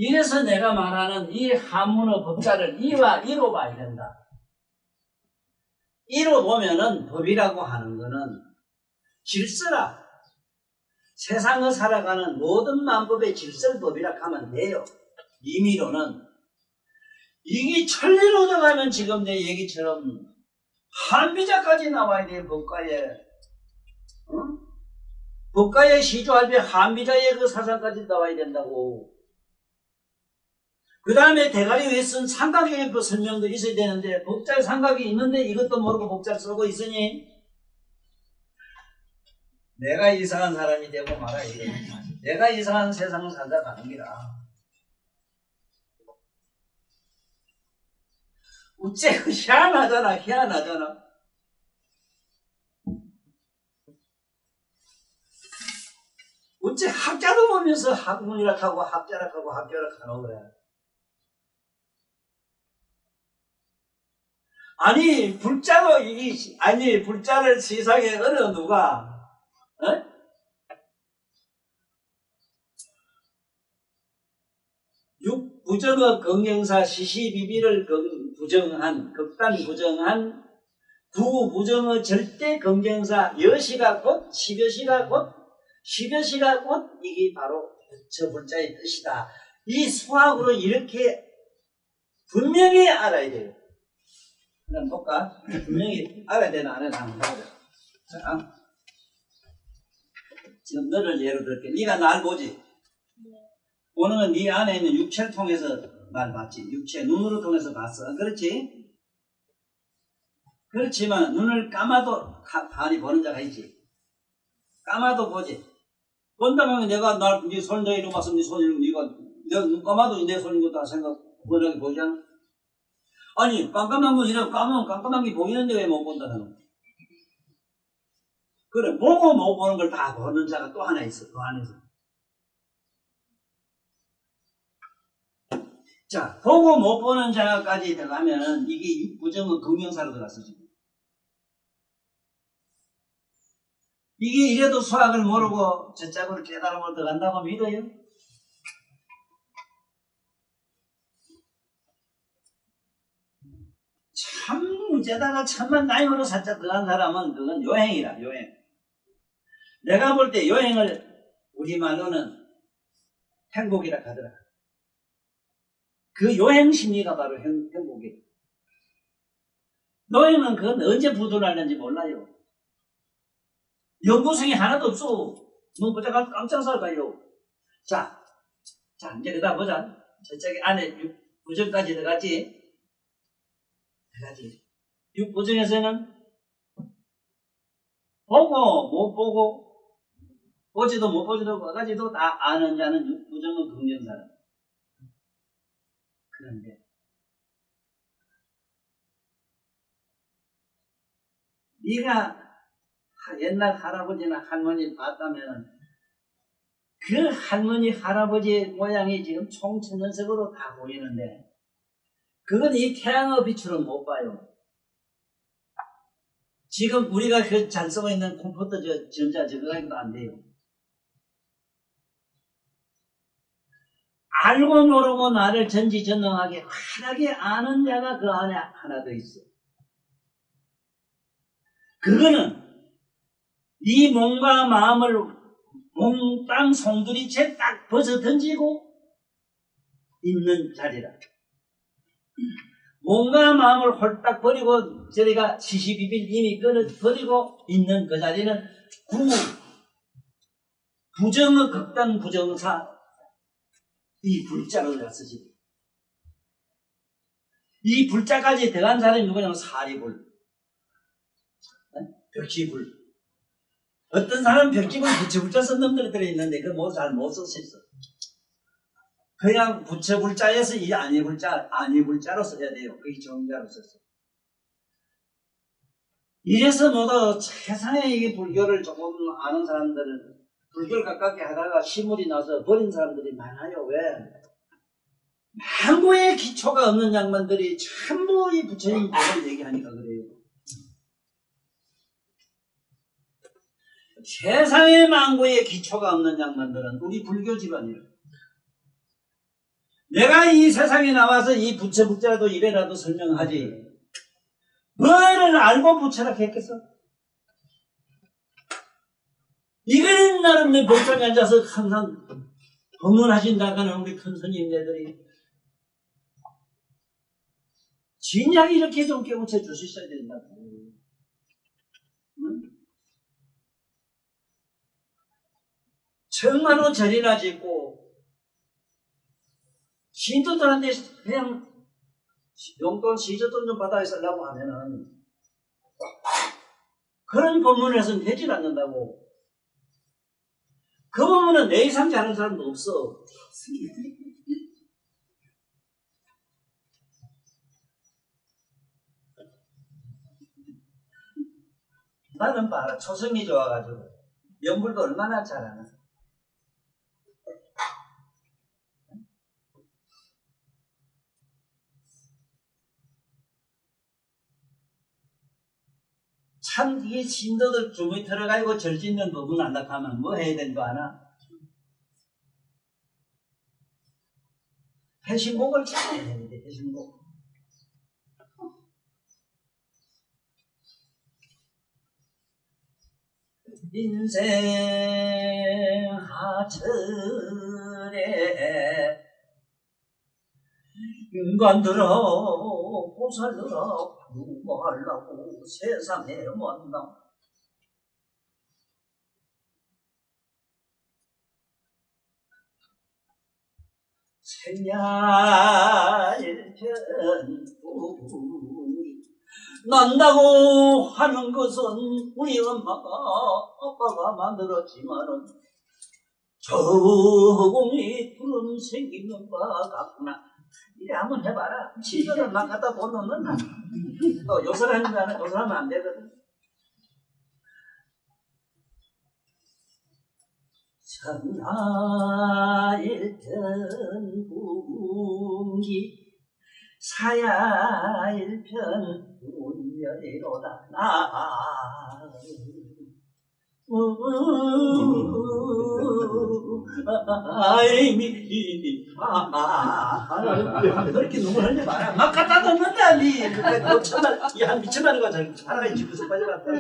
이래서 내가 말하는 이 한문어 법자를 이와 이로 봐야 된다. 이로 보면은 법이라고 하는 거는 질서라. 세상을 살아가는 모든 만법의 질서를 법이라고 하면 돼요. 임의로는. 이게 천리로 들어가면 지금 내 얘기처럼 한비자까지 나와야 돼요. 법가에. 법가에 시조할 때 한비자의 그 사상까지 나와야 된다고. 그 다음에 대가리 위에 쓴 삼각형의 그 설명도 있어야 되는데 법자에 삼각이 있는데 이것도 모르고 법자를 쓰고 있으니 내가 이상한 사람이 되고 말아 이래. 내가 이상한 세상을 살다 가는 기라. 어째 희한하잖아, 희한하잖아. 어째 학자도 보면서 학문이라고 학자라고 학교라고 그래. 아니 불자를 세상에 어느 누가 어? 육부정어 긍정사 시시비비를 부정한 극단 부정한 구부정어 절대 긍정사 여시가 곧 십여시가 곧 십여시가 곧 이게 바로 저 불자의 뜻이다. 이 수학으로 이렇게 분명히 알아야 돼요. 그럼 볼까? 분명히 알아야 되나 안 해나 한번 보자. 자, 지금 너를 예로 들게. 네가 날 보지? 보는 건 네 안에 있는 육체를 통해서 날 봤지. 육체, 눈으로 통해서 봤어. 그렇지? 그렇지만 눈을 감아도 반이 보는 자가 있지. 감아도 보지. 본다면 내가 네 손자 이름 봤으면 네 손 이름 내가 눈 감아도 내 손인 것도 생각 뻔하게 보지 않아? 아니 깜깜한 건 이래 까면 깜깜한 게 보이는데 왜 못 본다는 거야? 그래 보고 못 보는 걸 다 보는 자가 또 하나 있어. 그 안에서. 자, 보고 못 보는 자까지 들어가면 이게 육부정은 긍명사로 들어갔어, 지금. 이게 이래도 수학을 모르고 저짝으로 깨달음을 들어간다고 믿어요? 참 문제다가 참만 나이로 살짝 들어간 사람은 그건 요행이라, 요행. 내가 볼 때 요행을 우리말로는 행복이라 하더라. 그 요행 심리가 바로 행복이에요. 노예는 그건 언제 부도날는지 몰라요. 연구성이 하나도 없어. 뭐 보자가 깜짝 놀랄까요? 자, 이제 그다음 보자. 저쪽에 안에 6부정까지 들어갔지? 들어갔지. 6부정에서는 보고 못 보고 보지도 못 보지도 뭐가지도 다 아는 자는 6부정은 긍정사람. 그런데 네가 옛날 할아버지나 할머니 봤다면 그 할머니 할아버지의 모양이 지금 총천연색으로 다 보이는데 그건 이 태양의 빛으로 못 봐요. 지금 우리가 그 잘 쓰고 있는 컴퓨터 전자 저거 가지고도 안 돼요. 알고 모르고 나를 전지전능하게 환하게 아는 자가 그 안에 하나 더 있어. 그거는 이 몸과 마음을 몽땅 송두리째 딱 벗어 던지고 있는 자리라. 몸과 마음을 홀딱 버리고 저리가 시시비빌 이미 끊어버리고 있는 그 자리는 부정의 극단 부정사 이 불자로 들어갔지. 이 불자까지 들어간 사람이 누구냐면 사리불, 벽지불. 어떤 사람은 벽지불 부처불자 쓴 놈들이 들어있는데 그거 뭐 잘 못 썼어. 그냥 부처불자에서 이 아니불자로 써야 돼요. 그게 정자로 썼어. 이래서 모두 세상에 이게 불교를 조금 아는 사람들은 불교를 가깝게 하다가 시물이 나서 버린 사람들이 많아요. 왜? 망고의 기초가 없는 양반들이 전부 이 부처님 법을 얘기하니까 그래요. 세상의 망고의 기초가 없는 양반들은 우리 불교 집안이에요. 내가 이 세상에 나와서 이 부처라도 이래라도 설명하지. 뭐를 알고 부처라 했겠어? 이런 나름 내 법상에 앉아서 항상 법문하신다가는 우리 큰 스님네들이 진작 이렇게 좀 깨우쳐 주셨어야 된다고. 응? 정말로 절이나 짓고 신도들한테 그냥 용돈 시저돈 좀 받아 쓰려고 하면은 그런 법문을 해서는 되질 않는다고. 그 부분은 내 이상 잘하는 사람도 없어. 나는 봐라. 초성이 좋아가지고 연불도 얼마나 잘하나. 참, 이 신도들 주머니 털어가지고 절 짓는 부분 안다 하면 뭐 해야 되는 거 아나? 회신곡을 잘해야 되는데, 회신곡. 인생 하철에 인간들아 보살들아 뭐하려고 세상에 왔나. 생야일편풍이 난다고 하는 것은 우리 엄마가 아빠가 만들었지만은 저공이 푸른 생기는 바 같구나. 이래 한번 해봐라. 치료를 막 갖다 보면은 또 요술하는 거 하나 요술하면 안 되거든. 천하일편풍기 사야일편 운명이로다 나. 그렇게 눈물 흘리지 마라. 막 갖다 놓는다 니. 한 미쳐가는 거 하나가 집에서 빠져갔다.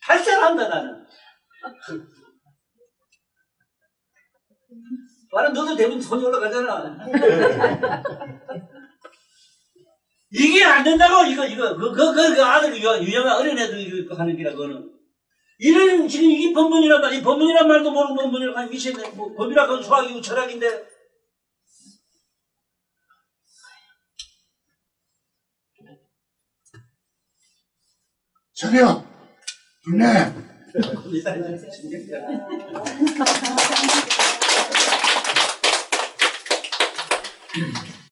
발전한다 나는. 말은 너도 대부분 손이 올라가잖아. 이게 안 된다고, 그 아들, 유명한 어린애들 이거 하는 기라, 그거는. 이런, 지금 이게 법문이란 말, 이 법문이란 말도 모르고 법문이라고 하니 미쳤네. 뭐, 법이라고 하면 수학이고 철학인데. 저기요, 네.